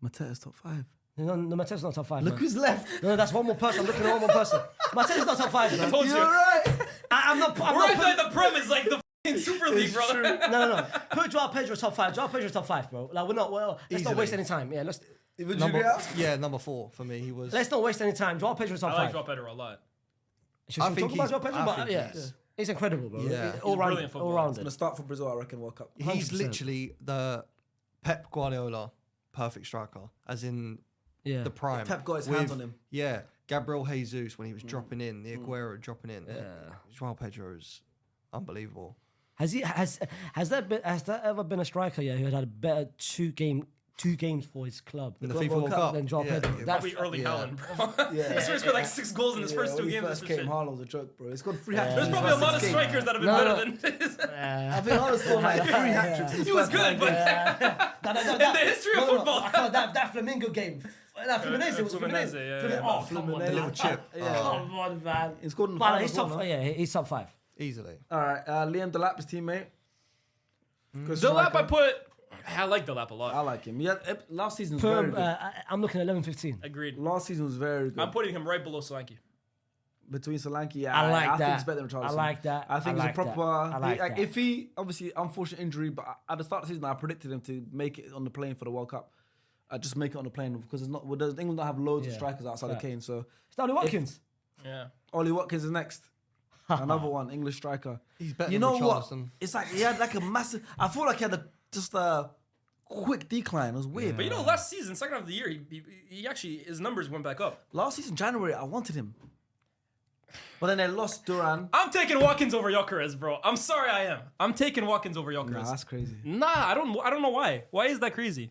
Mateta's top 5. No, Mateta's not top five. Look man. who's left. No, that's one more person. I'm looking at one more person. Mateta's not top five, man. Told you. You're right. I'm not. We're right there. The Prem is like the f***ing Super League, bro. No. Put Joao Pedro top five. Joao Pedro's top five, bro. Like we're not. Well, let's not Easily. waste any time. Yeah, let's. Would you agree? Al? number 4 for me. He was. Let's not waste any time. Joao Pedro's top I like five. Joao Pedro a lot. Should I we think talk about Joao he's- Pedro? I But think yeah, he's- he's incredible, bro. Yeah. All He's round, brilliant all footballer. rounded. Gonna start for Brazil, I reckon, World Cup. He's 100%. literally the Pep Guardiola perfect striker, as in Yeah. the prime. Pep got his hands on him. Yeah, Gabriel Jesus when he was dropping in, the Aguero dropping in. Yeah, Joao Pedro is unbelievable. Has there ever been a striker who had a better two games for his club In the World FIFA World Cup Cup than Joao yeah, Pedro? yeah. That's Probably Erling yeah. Haaland, bro. Yeah. This man scored like 6 goals in his first 2 when he games. first or came, some shit. Haaland was a joke, bro. He scored 3 hat-tricks. There's in his probably a first lot of 6 games. strikers that have been No, better no. than this. I think Haaland scored like 3 hat-tricks. in his He was first good, 9 but games. in the history of football. I can't, that Flamingo game. That Fluminense, it was Fluminense, Fluminense. yeah. Oh, come on, Fluminense. man. chip. Come on, man. He scored in the But final he's as well, top. no? Yeah, he's top 5. Easily. All right, Liam Delap, his teammate. Good Delap, striker. I like Delap a lot. I like him. Yeah, last season was very good. I'm looking at 11-15. Agreed. Last season was very good. I'm putting him right below Solanke. Between Solanke, yeah, I like I think that. he's better than Richarlison. I like that. I think I he's a like that. proper. I like that. If he obviously unfortunate injury, but at the start of the season, I predicted him to make it on the plane for the World Cup. Just make it on the plane because it's not. England don't have loads of Yeah. strikers outside of Kane. So It's Ollie Watkins. Yeah. Ollie Watkins is next. Another one, English striker. He's better You than know what? Richarlison. It's like he had like a massive. I feel like he had just a quick decline. It was weird. But you know, last season, second half of the year, he actually, his numbers went back up. Last season, January, I wanted him, but then they lost Duran. I'm taking Watkins over Gyokeres, bro. I'm sorry, I am. I'm taking Watkins over Gyokeres. Nah, that's crazy. Nah, I don't know why. Why is that crazy?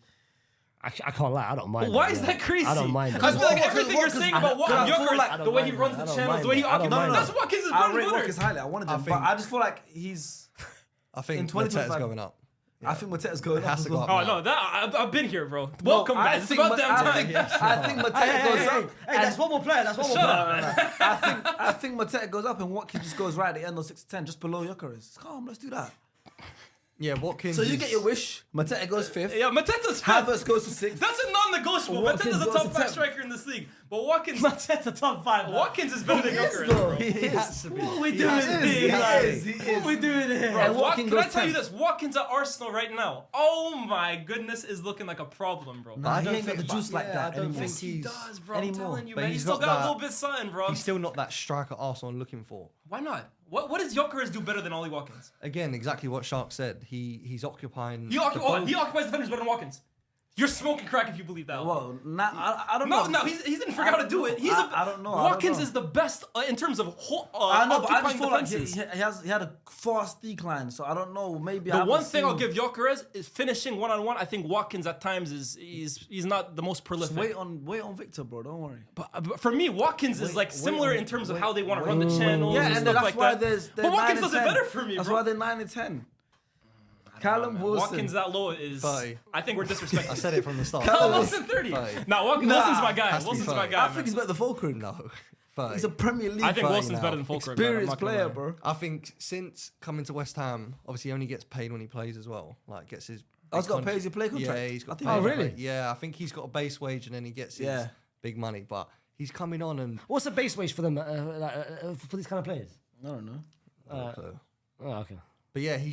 I can't lie. I don't mind. Why it, is yeah. that crazy? I don't mind. I feel like Watkins- everything you're Watkins- saying about I feel Gyokeres, like- the way he runs I the don't channels, mind the way he it. I don't occupies, mind that's it. Watkins' bread I and rate butter. Watkins highly. I wanted him, think- but I just feel like he's. I think In Mateta's 2025 going up. I think Mateta's going Has up. to go up. Oh no, that I've been here, bro. Welcome, I guys. It's think about damn time. I think Mateta goes up. Hey, that's one more player. That's one more player. I think Mateta goes up and Watkins just goes right at the end of 6-10, just below Gyokeres. Calm, let's do that. Yeah, Watkins. So you is- get your wish. Mateta goes 5th. Yeah, Mateta's fifth. Havertz goes to 6th. That's a non-negotiable. Watkins Mateta's a goes top to 5 10th. striker in this league, but Watkins Mateta top 5. Watkins is better than Gyokeres, though. bro. He is. What we doing is, here? he guys? is, he What is. we doing here? and Can Watkins I goes tell you 10th. this? Watkins at Arsenal right now. Oh my goodness, is looking like a problem, bro. Nah, he don't ain't got the think- juice like yeah, that I don't anymore. think He he's does, bro. anymore. I'm telling you, But man. he's He's still not got a that- little bit something, bro. He's still not that striker Arsenal are looking for. Why not? What does Gyokeres do better than Ollie Watkins? Again, exactly what Shark said. He's occupying. He occupies defenders better than Watkins. You're smoking crack if you believe that. Well, I don't know. No, he didn't forget how to do it. I don't know. Watkins is the best in terms of I know, but I occupying just feel like defenses. he had a fast decline, so I don't know. Maybe The one thing I'll give Gyokeres is finishing one-on-one. I think Watkins at times he's not the most prolific. Wait on Victor, bro. Don't worry. But for me, Watkins is like similar in terms of how they want to run the channels Yeah, and and stuff that's like why that. there's But Watkins does it better for me, That's bro. why they're 9 and 10. Callum Wilson. Watkins that low is. 30. I think we're disrespecting. I said it from the start. Callum Wilson 30. 30. No, Wilson's my guy. has to be Wilson's my 30. guy. I think he's better than Füllkrug. No, 30. He's a Premier League. I think fighter Wilson's now. better than Füllkrug. Experienced player, bro. I think since coming to West Ham, obviously he only gets paid when he plays as well. Like gets his. He's got big pay as you play contract. Yeah, he's got. I think- paid Oh, for really? it. Yeah, I think he's got a base wage and then he gets his Yeah. big money. But he's coming on and. What's the base wage for them for these kind of players? I don't know. No clue. Oh, okay. But yeah, he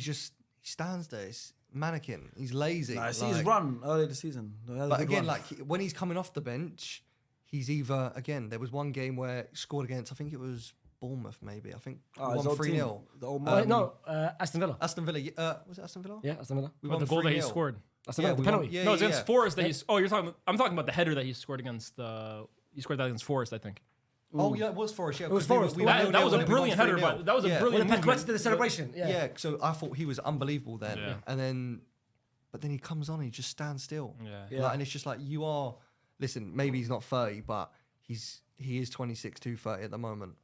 stands there. He's mannequin. He's lazy. I see his like- run earlier this season. But again, when he's coming off the bench, he's either there was one game where he scored against. I think it was Bournemouth, maybe. I think we his won old 3-0. team. The old Wait, man. no, Aston Villa. Aston Villa. Was it Aston Villa? Yeah, Aston Villa. We But won the goal that he 3-0. scored. Aston Yeah, Villa, the we won- penalty. yeah, No, it's yeah, against yeah. Forest that he's. Oh, you're talking. I'm talking about the header that he scored against. He scored that against Forest, I think. Oh yeah, it was Forest. Yeah, It was 'cause we were- Forest. we were That- 0-0 That was a and we won brilliant header. 3-0. But that was a Yeah. brilliant. When the movement. Paquetá did the celebration. Yeah. Yeah, so I thought he was unbelievable then, Yeah. and then, but then he comes on, and he just stands still. Yeah. Like, and it's just like you are. Listen, maybe he's not 30, but he is 26 to 30 at the moment.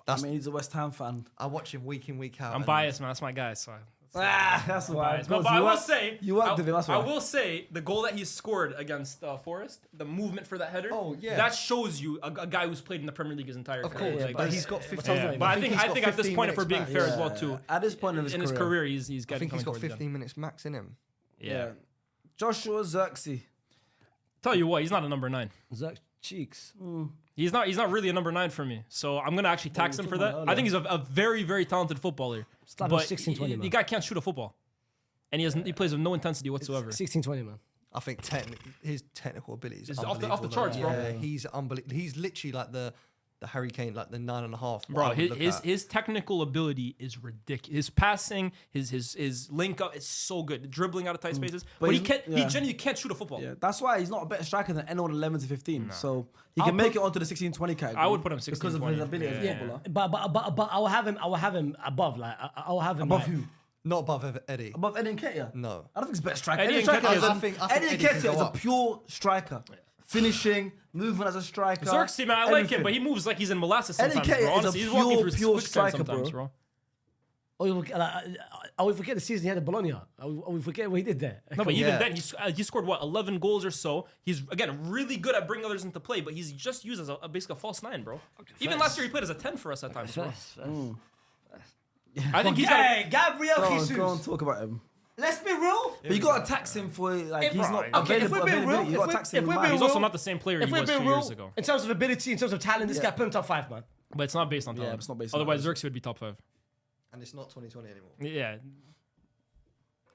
I mean, he's a West Ham fan. I watch him week in week out. I'm and biased, man. That's my guy. So. That's why. Biased. But I will say, you worked with him. That's I why. will say the goal that he scored against Forest, the movement for that header. Oh, yeah. That shows you a guy who's played in the Premier League his entire Of career. course, Like, but that's- he's got 15. something. But I he's think got at this 15 point, if we're minutes being max. fair as well too, At this point in his career, he's I getting. think he's got towards the end. 15 minutes max in him. Yeah. Joshua Zirkzee. Tell you what, he's not a number 9. Zach Cheeks. He's not really a number 9 for me. So I'm gonna actually tax him for that. I think he's a very, very talented footballer. like But 16-20, the man. guy can't shoot a football, and he plays with no intensity whatsoever. 16-20, man. I think his technical abilities It's are off the unbelievable, charts, though. bro. Yeah, he's unbelievable. He's literally like the Harry Kane, like the 9.5. Bro, his technical ability is ridiculous. His passing, his link up, is so good. Dribbling out of tight spaces, but he he's- can't. He yeah. genuinely can't shoot a football. Yeah, that's why he's not a better striker than anyone 11 to 15. So he can make it onto the 16-20 category. I would put him because 16-20. of his ability as a Yeah. footballer. But I will have him above. Like I will have him Above like, who? Not above Eddie. Above Eddie Nketiah? No. I don't think he's a better striker. Eddie Eddie Nketiah Nketiah is- I think Eddie Eddie can Nketiah go is a up. pure striker. Finishing, movement as a striker. Zirkzee, man, I like him, everything. but he moves like he's in molasses Eddie sometimes, Nketiah bro. is a Honestly, he's walking pure through quicksand striker, sometimes, bro. bro. I will forget the season he had at Bologna. I will forget what he did there. No, but even Yeah. then, he scored what 11 goals or so. He's again really good at bringing others into play, but he's just used as basically a false 9, bro. Even last year, he played as a 10 for us at times, bro. I think he's got. Hey, Gabriel Jesus. Go on, talk about him. Let's be real. But you got to tax him for like If- he's not okay, if available. we're being real, availability. You got to tax him. if we're man. being He's real- also not the same player he If we're was being 2 real, years ago. in terms of ability, in terms of talent, this guy put him top 5, man. But it's not based on talent. it's not based on Otherwise, talent. Zirkzee would be top 5. And it's not 2020 anymore. Yeah.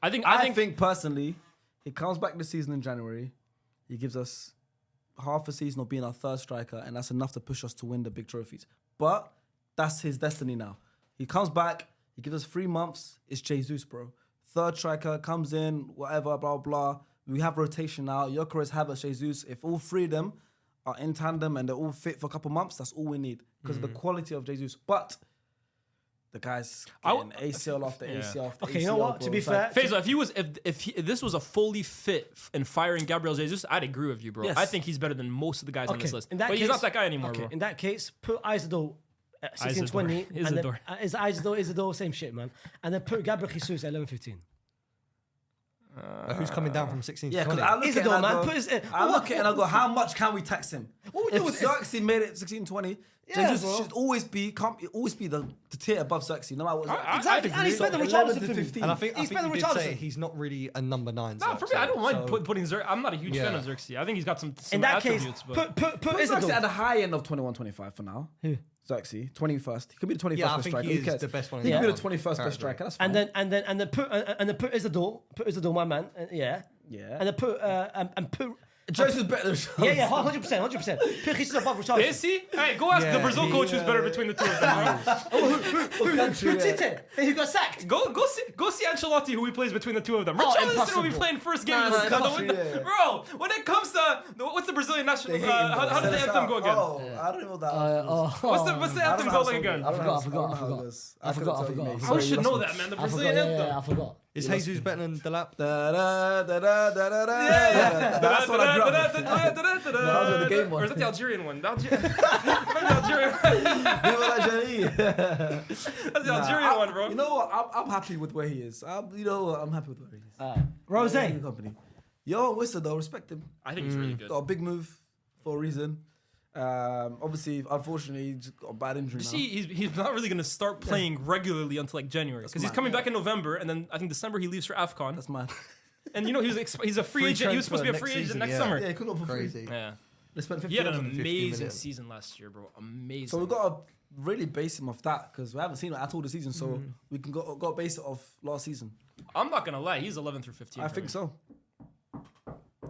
I I think personally, he comes back this season in January. He gives us half a season of being our third striker, and that's enough to push us to win the big trophies. But that's his destiny now. He comes back. He gives us 3 months. It's Jesus, bro. Third striker comes in, whatever, blah, blah. We have rotation now. Gyokeres, Havertz, Jesus. If all 3 of them are in tandem and they're all fit for a couple months, that's all we need because of the quality of Jesus. But the guy's getting ACL after ACL after ACL. Okay, you know what? bro. To be It's fair, like- Faisal, if this was a fully fit and firing Gabriel Jesus, I'd agree with you, bro. Yes. I think he's better than most of the guys on this list. in that But he's case- not that guy anymore, okay, bro. in that case, put Isidor at 16-20. Isidor. and then- Is Isidor, same shit, man. And then put Gabriel Jesus at 11-15. Who's coming down from 16 Yeah, to because 20? I look Isidor, at it and I man, go, put his- I look at it and I go, how much can we tax him? What we If do is- Zirkzee made it 16-20, Yeah, Jesus bro. should always be the tier above Zirkzee, no matter what. Exactly, and he's better than Richarlison for me. And I think He's you better than did say Richarlison. he's not really a number 9. No, for me, I don't mind putting Zirkzee. I'm not a huge fan Yeah. of Zirkzee. I think he's got some In that case, attributes. But put Zirkzee at Isidor. the high end of 21-25 for now. Who? Zirkzee, 21st. He could be the 21st Yeah, I best think striker. he Who is cares? the best one. He in could be the the 21st best striker. That's fine. And then put Isidor, my man. Yeah. Yeah. And then put. Jesus is better than Yeah, 100%. Put Jesus above Richarlison. Is he? Hey, go ask the Brazil coach who's better between the two of them. Bro. Who did it? Who got sacked? Go see Ancelotti who he plays between the two of them. Oh, Richarlison will be impossible. playing first game. Bro, When it comes to what's the Brazilian national? How does the anthem go again? Oh, I don't know that. What's the anthem go like again? I forgot. I should know that, man. The Brazilian anthem. I forgot. Is Jesus better than Delap? That's what I grew up with. That was what the game was. Or is that the Algerian one? The Algerian That's the Algerian one, bro. You know what? I'm happy with where he is. I'm happy with where he is. Rose. Good company. Yoanne Wissa, though, respect him. I think he's really good. Got a big move for a reason. Obviously, unfortunately, he's got a bad injury now. See, he's not really going to start playing regularly until like January because he's mad. coming back in November, and then I think December he leaves for AFCON. That's mad. And you know he's a free agent. He was supposed to be a free transfer agent next next season, summer. Yeah, he could go for free. Crazy. Yeah, They spent 50 he had an million. 50 amazing million. season last year, bro. Amazing. So we've got to really base him off that because we haven't seen it at all this season. So we can got to base it off last season. I'm not gonna lie, he's 11 through 15. I for think me. so.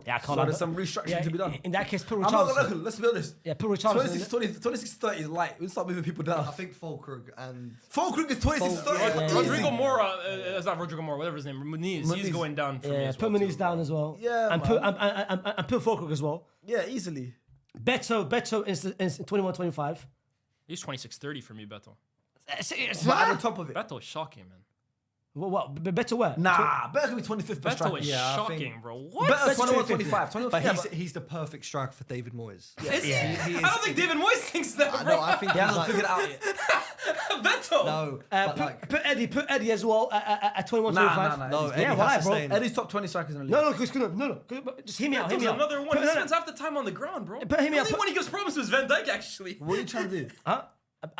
Yeah, I So can't. there's some restructuring to be done. In that case, put I'm not gonna Richarlison. look. Let's be honest. Yeah, put Richarlison. 26-30 is light. We'll start moving people down. I think Füllkrug and Füllkrug is 26-30. Rodrigo Mora, it's not Rodrigo Mora, whatever his name, Muniz. He's Muniz. going down for me Yeah, as put well, Muniz too. down as well. Yeah, and man. put Füllkrug as well. Yeah, easily. Beto is 21-25. He's 26-30 for me, Beto. But at the top of it. Beto is shocking, man. What? Beto where? Nah, better could be 25th best Beto striker. is Yeah, I shocking, think- bro. What? Better Better 21, 25th. 25. 21, but yeah, he's the perfect striker for David Moyes. Is he? he is- I don't think David Moyes thinks that, bro. No, I think he he's hasn't like, figured it out yet. Beto. no, but like, Put Eddie as well at 21-25. Nah. no, Eddie's- Eddie why, has to bro? stay in. Eddie's top 20 strikers in the league. No. Just hear me out. Hear Beto's me out. another one. Put- He no, spends half the time on the ground, bro. But hear me the out, only put- one he gives problems to is Van Dijk, actually. What are you trying to do? Huh?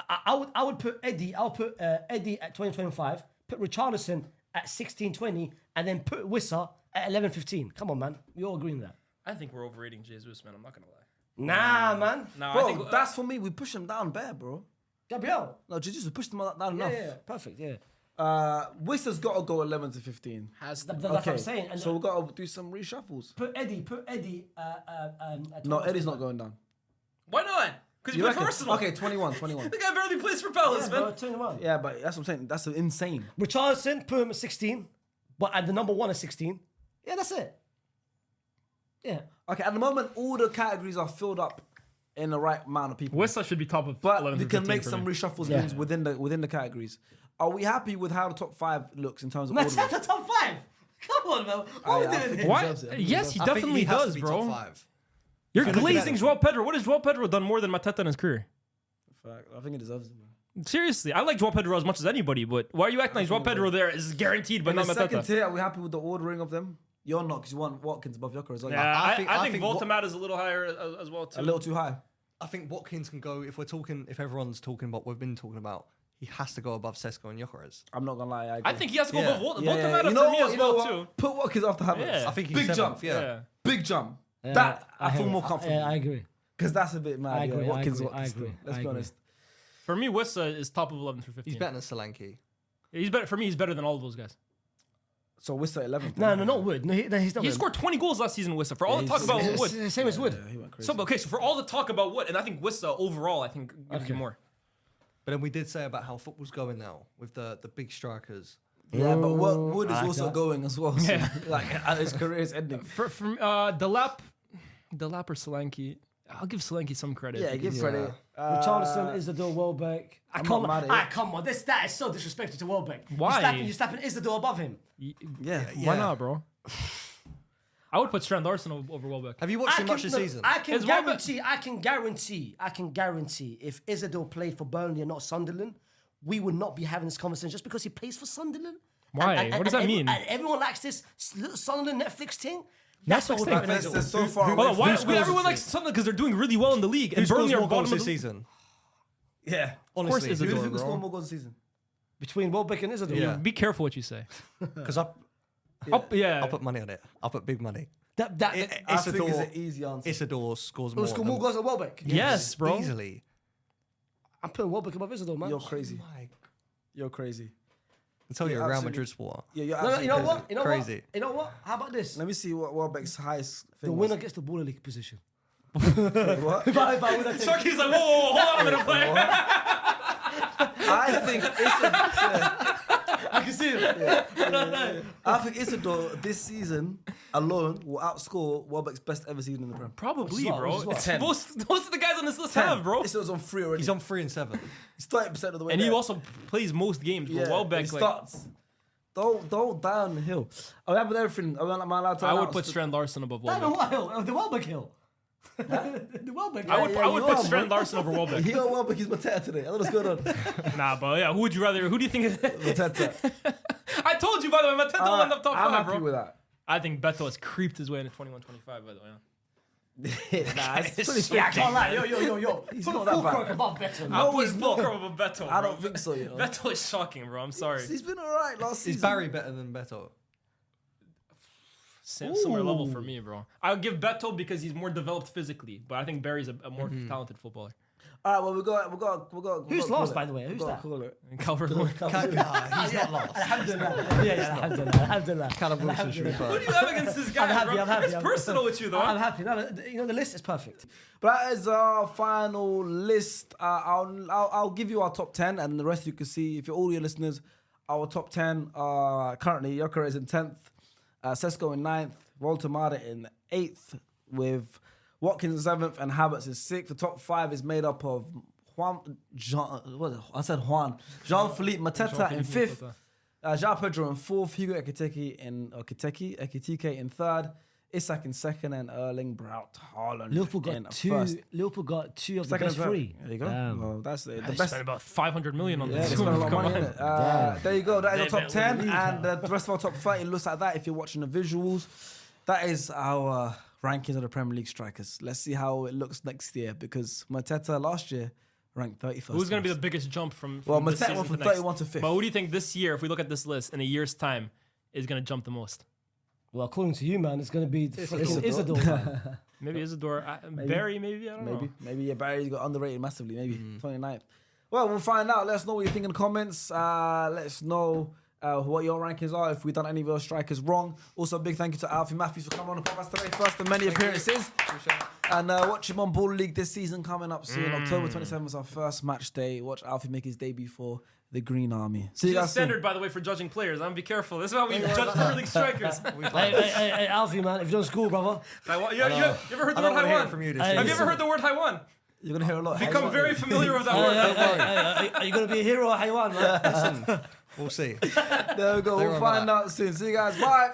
I would put Eddie. I'll put Eddie at 20-25. Put Richarlison at 16-20, and then put Wissa at 11-15. Come on, man. We all agree on that. I think we're overrating Jesus, man. I'm not gonna lie. Nah, man. No, I Bro, think that's for me. We push him down bare, bro. Gabriel. No, Jesus, we pushed him down Yeah, enough. yeah, perfect. Yeah. Wissa's got to go 11 to 15. has That's to. what I'm saying. And So we've got to do some reshuffles. put Eddie. At No, 21-25. Eddie's not going down. Why not? Because he You played for reckon? Arsenal. Okay, 21. The guy barely plays for Palace, Yeah, bro, man. 21. Yeah, but that's what I'm saying. That's insane. Richarlison, put him at 16, but at the number one at 16. Yeah, that's it. Yeah. Okay, at the moment, all the categories are filled up in the right amount of people. Wissa should be top of But 11 we through can 15 make for some me. reshuffles Yeah. within the categories. Are we happy with how the top 5 looks in terms of ordering? Mateta top 5. Come on, man. What are we I doing think here? he Why? deserves it. I think Yes, he I think definitely has to does, be bro. top 5. You're If you're looking glazing at- Joao Pedro. What has Joao Pedro done more than Mateta in his career? Fact, I think he deserves it, man. Seriously, I like Joao Pedro as much as anybody, but why are you acting like Joao Pedro there is guaranteed, but In not the second Mateta? tier, are we happy with the ordering of them? You're not, because you want Watkins above Gyokeres. Are you? Yeah, I I think- think I think Woltemade is a little higher as well too. A little too high. I think Watkins can go, if everyone's talking about what we've been talking about, he has to go above Sesko and Gyokeres. I'm not gonna lie. I, agree. I think he has to go Yeah. above Woltemade You for know me what? as You know well what? too. Put Watkins after Havertz. Yeah. I think he's Big seventh, jump. yeah. Big jump. Yeah, That I feel hear more it. comfortable. Yeah, I agree. Because that's a bit mad. I agree, Yeah. I Watkins, agree, I Watkins agree, still. Let's I be agree. honest. For me, Wissa is top of 11 through 15. He's better than Solanke. He's better. For me, he's better than all of those guys. So Wissa 11th. No, not Wood. No, he's not. He Wood. scored 20 goals last season, Wissa. For all the talk about It's Wood. the same as Wood. Yeah, he went crazy. So okay, so for all the talk about Wood, and I think Wissa overall, I think gives you more. But then we did say about how football's going now with the big strikers. Yeah, but Wood is I like also that. going as well. So, Yeah. like his career is ending. For Delap or Solanke, I'll give Solanke some credit. Yeah, give Yeah. credit. Richarlison, Isidor, Welbeck. I'm not mad at it. Come on, that is so disrespectful to Welbeck. Why? You're slapping Isidor above him. Yeah. Why not, bro? I would put Strand-Larsen over Welbeck. Have you watched him much this season? I can Is Welbeck- guarantee if Isidor played for Burnley and not Sunderland, we would not be having this conversation just because he plays for Sunderland. Why? What does that mean? And everyone likes this Sunderland Netflix thing. That's what Netflix we're thing? doing. That's- that's so far Hold away on, from why, who scores everyone this likes something because they're doing really well in the league, and Who Burnley scores are more bottom goals of this the season? Yeah. Honestly, Isidor, Who do you think will bro. score more goals this season? Between Welbeck and Isidor. Yeah. Be careful what you say. because I'll Yeah. put money on it. I'll put big money. I think it's Isidor, an easy answer. Isidor scores Will more. score more goals than Welbeck. Yes, bro. Easily. I'm putting Welbeck above Isidor, man. You're crazy. My, You're crazy. I tell you, You're a Real absolutely- Madrid supporter. Yeah, you're No, no, absolutely you know crazy. what? You know Crazy. what? You know what? How about this? Let me see what Welbeck's highest thing The was. winner gets the ball in league position. What? If I win, I take Sharky's like, whoa, hold on a minute, player. I think Isidor. I can see it. I think Isidor this season alone will outscore Welbeck's best ever season in the Prem. Probably, Which is what? bro. Which is what? It's 10. most of the guys on this list have, bro. Isidor's on 3 already. He's on 3 and 7. He's 30% of the way And he there. also plays most games, bro. Yeah, Welbeck, he like, starts. Don't down the hill. I'm happy with everything. Am I allowed to I would announce put the- Strand-Larsen above No, Welbeck. what hill? The Welbeck hill. The Welbeck hill. I would you put are, bro. Strand-Larsen over Welbeck. He got Welbeck, he's Mateta today. I don't know what's going on. Nah, but yeah, who do you think is Mateta. I told you, by the way, Mateta will end up top I'm 5, happy bro. with that. I think Beto has creeped his way into 21-25, by the way. Nah, it's pretty Yeah, I can't lie. Yo. He's Put not that bad. Füllkrug above Beto. I'll No, put he's not. Füllkrug over Beto, I bro. don't think so, you know. Beto is shocking, bro. I'm sorry. He's been alright last season. Is Barry better than Beto? Similar level for me, bro. I'll give Beto because he's more developed physically, but I think Barry's a more talented footballer. Alright, well we got. Who's lost, by the way? Who's that? And Calvert-Lewin. He's not lost. Alhamdulillah. Yeah, alhamdulillah. Callum Wilson should be What first. do you have against this guy, I'm happy, bro? I'm happy, It's I'm- personal with you, though. I'm happy. No, you know, the list is perfect. But that is our final list. I'll give you our top 10, and the rest you can see. If you're all your listeners, our top 10 are currently Gyokeres in 10th, Sesko in 9th, Woltemade in 8th, with Watkins in 7th, and Havertz in 6th. The top 5 is made up of Jean-Philippe Mateta in 5th, Joao Pedro in 4th, Hugo Ekitike in in 3rd, Isak in 2nd, and Erling Braut Haaland Liverpool in got 1st. Liverpool got 2 of the Second best and third. 3. There you go. Damn. Well, that's the They best. spent about 500 million on Yeah, this. they spent a lot of Come money on. in it. There you go. That is our top bet 10, with the and the rest of our top 30 looks like that. If you're watching the visuals, that is our rankings of the Premier League strikers. Let's see how it looks next year, because Mateta last year ranked 31st. Who's going to be the biggest jump from Well, this Mateta season went to from next? 31 to 5th. But who do you think this year, if we look at this list, in a year's time, is going to jump the most? Well, according to you, man, it's going to be Isidor. Isidor. man. Maybe Isidor, Barry, maybe, I don't know. Maybe yeah, Barry got underrated massively. Maybe 29th. Well, we'll find out. Let us know what you think in the comments. Let us know what your rankings are, if we've done any of your strikers wrong. Also, a big thank you to Alfie Matthews for coming on the podcast today. First of many appearances. And watch him on Ball League this season coming up soon. October 27th is our first match day. Watch Alfie make his debut for the Green Army. See you It's guys soon. standard, by the way, for judging players. Be careful. This is how we judge Premier League strikers. Hey, Alfie, man, if you're in school, brother. You ever heard the I don't word want to hear it Haiwan? from you this Hey, year. Have you ever heard the word Haiwan? You're going to hear a lot. Become very familiar with that Hey, word. are you going to be a hero or Haywan, man? We'll see. There we go. We'll Remember find that. out soon. See you guys. Bye.